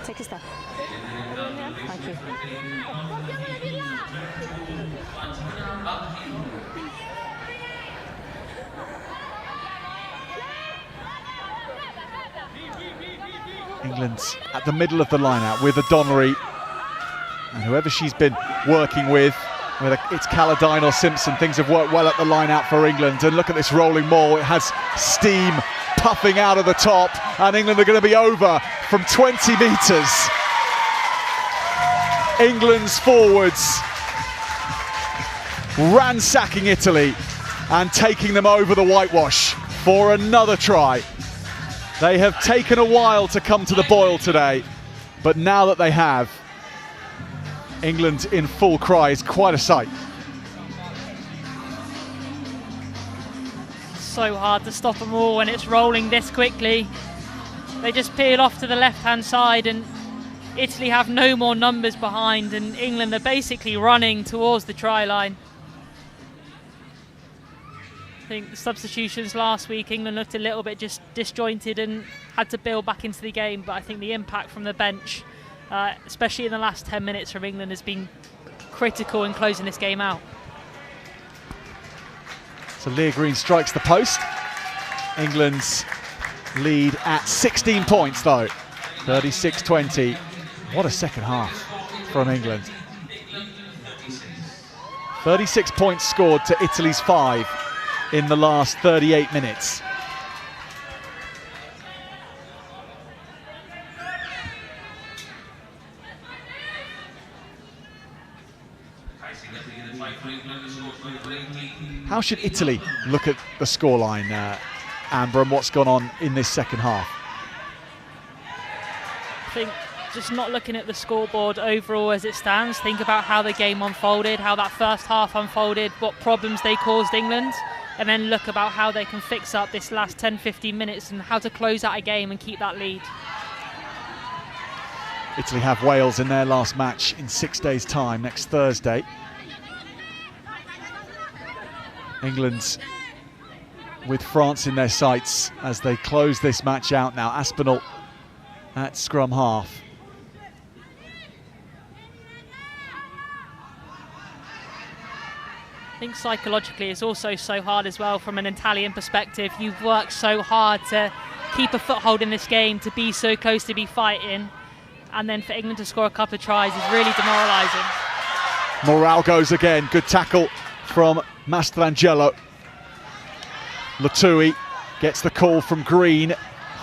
Take a step. Thank you. England's at the middle of the line-out with O'Donoghue, and whoever she's been working with, whether it's Calladine or Simpson, things have worked well at the line-out for England. And look at this rolling ball, it has steam puffing out of the top, and England are going to be over from 20 metres. England's forwards ransacking Italy and taking them over the whitewash for another try. They have taken a while to come to the boil today, but now that they have, England in full cry is quite a sight. So hard to stop them all when it's rolling this quickly. They just peel off to the left-hand side, and Italy have no more numbers behind, and England are basically running towards the try line. I think the substitutions last week, England looked a little bit just disjointed and had to build back into the game, but I think the impact from the bench, especially in the last 10 minutes from England, has been critical in closing this game out. So Leah Green strikes the post. England's lead at 16 points though, 36-20. What a second half from England. 36 points scored to Italy's 5 in the last 38 minutes. How should Italy look at the scoreline, Amber, and what's gone on in this second half? I think just not looking at the scoreboard overall as it stands, think about how the game unfolded, how that first half unfolded, what problems they caused England, and then look about how they can fix up this last 10-15 minutes and how to close out a game and keep that lead. Italy have Wales in their last match in 6 days' time, next Thursday. England with France in their sights as they close this match out now. Aspinall at scrum half. I think psychologically it's also so hard as well from an Italian perspective. You've worked so hard to keep a foothold in this game, to be so close, to be fighting, and then for England to score a couple of tries is really demoralising. Morale goes again, good tackle from Mastrangelo. Latui gets the call from Green,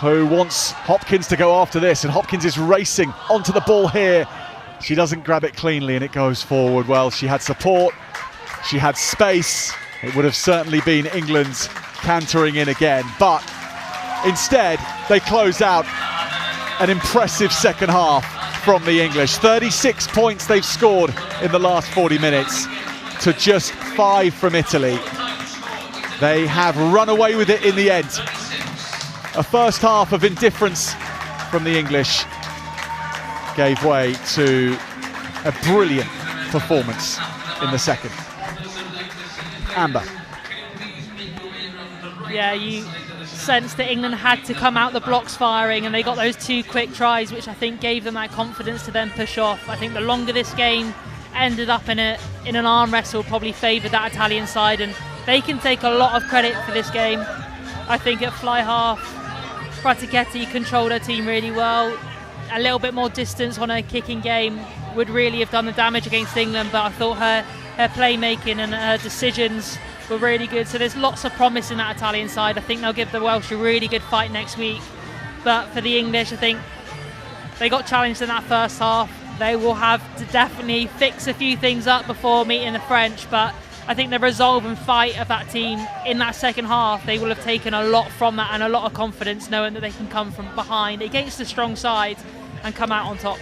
who wants Hopkins to go after this, and Hopkins is racing onto the ball here. She doesn't grab it cleanly and it goes forward. Well, she had support, she had space. It would have certainly been England's cantering in again, but instead they close out an impressive second half from the English. 36 points they've scored in the last 40 minutes to just 5 from Italy. They have run away with it in the end. A first half of indifference from the English gave way to a brilliant performance in the second. Amber. Yeah, you sense that England had to come out the blocks firing, and they got those 2 quick tries, which I think gave them that confidence to then push off. I think the longer this game ended up in an arm wrestle probably favoured that Italian side, and they can take a lot of credit for this game. I think at fly half, Pratichetti controlled her team really well. A little bit more distance on her kicking game would really have done the damage against England, but I thought her playmaking and her decisions were really good. So there's lots of promise in that Italian side. I think they'll give the Welsh a really good fight next week. But for the English, I think they got challenged in that first half. They will have to definitely fix a few things up before meeting the French, but I think the resolve and fight of that team in that second half, they will have taken a lot from that and a lot of confidence, knowing that they can come from behind against a strong side and come out on top.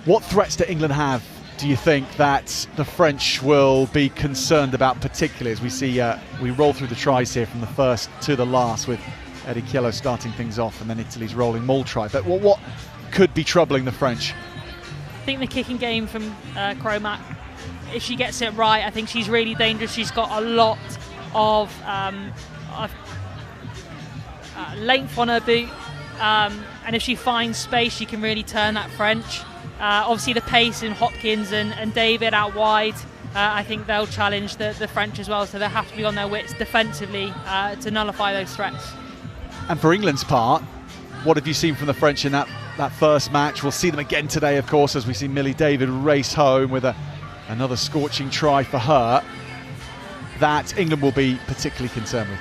What threats do England have, do you think, that the French will be concerned about, particularly as we see we roll through the tries here from the first to the last, with Eddie Chiello starting things off and then Italy's rolling maul try. But what could be troubling the French? I think the kicking game from Cromack, if she gets it right, I think she's really dangerous. She's got a lot of length on her boot, and if she finds space, she can really turn that French. Obviously the pace in Hopkins and David out wide, I think they'll challenge the French as well, so they'll have to be on their wits defensively to nullify those threats. And for England's part, what have you seen from the French in that first match? We'll see them again today, of course, as we see Millie David race home with another scorching try for her that England will be particularly concerned with.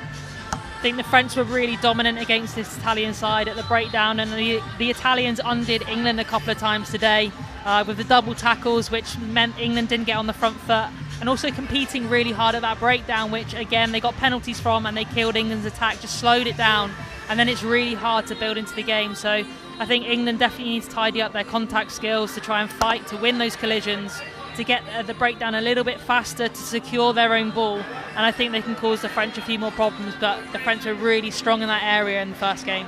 I think the French were really dominant against this Italian side at the breakdown, and the Italians undid England a couple of times today with the double tackles, which meant England didn't get on the front foot, and also competing really hard at that breakdown, which again they got penalties from, and they killed England's attack, just slowed it down, and then it's really hard to build into the game. So I think England definitely needs to tidy up their contact skills to try and fight to win those collisions, to get the breakdown a little bit faster, to secure their own ball, and I think they can cause the French a few more problems, but the French are really strong in that area in the first game.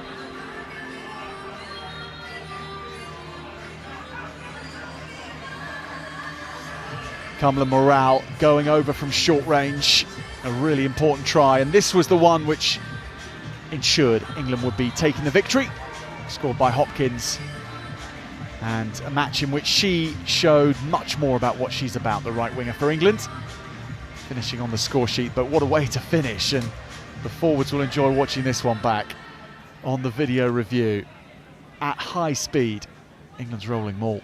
Kamala Morale going over from short range, a really important try, and this was the one which ensured England would be taking the victory, scored by Hopkins. And a match in which she showed much more about what she's about, the right winger for England. Finishing on the score sheet, but what a way to finish. And the forwards will enjoy watching this one back on the video review. At high speed, England's rolling maul.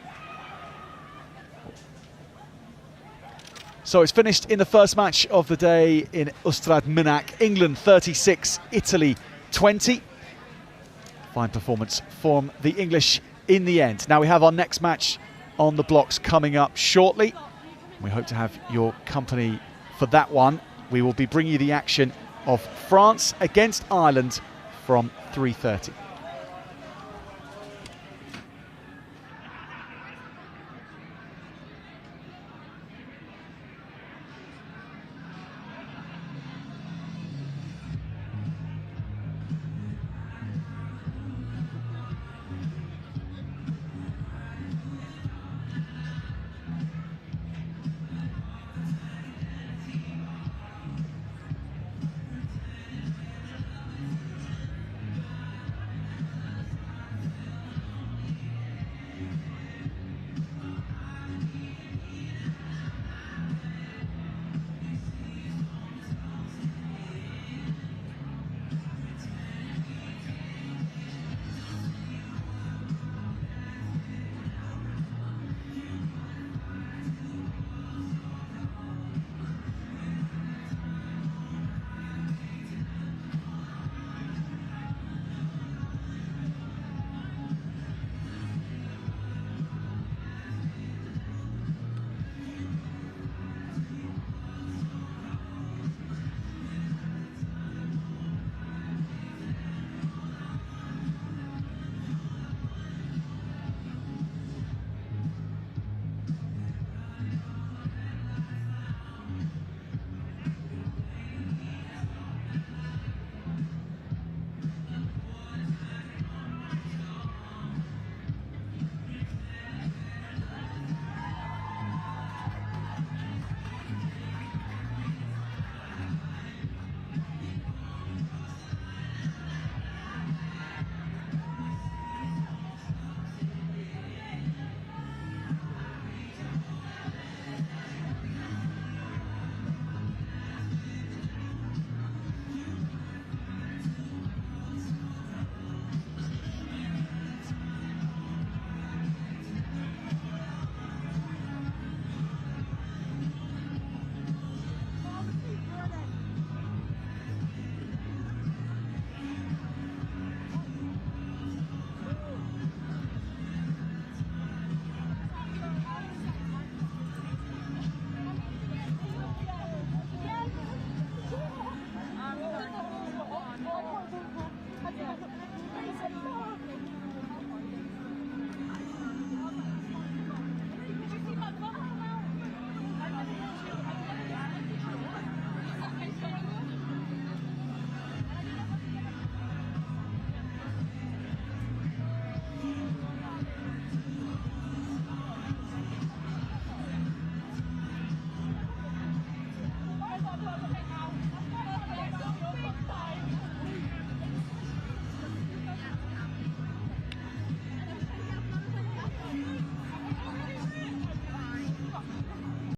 So it's finished in the first match of the day in Ystrad Mynach. England 36, Italy 20. Fine performance from the English in the end. Now we have our next match on the blocks coming up shortly. We hope to have your company for that one. We will be bringing you the action of France against Ireland from 3:30.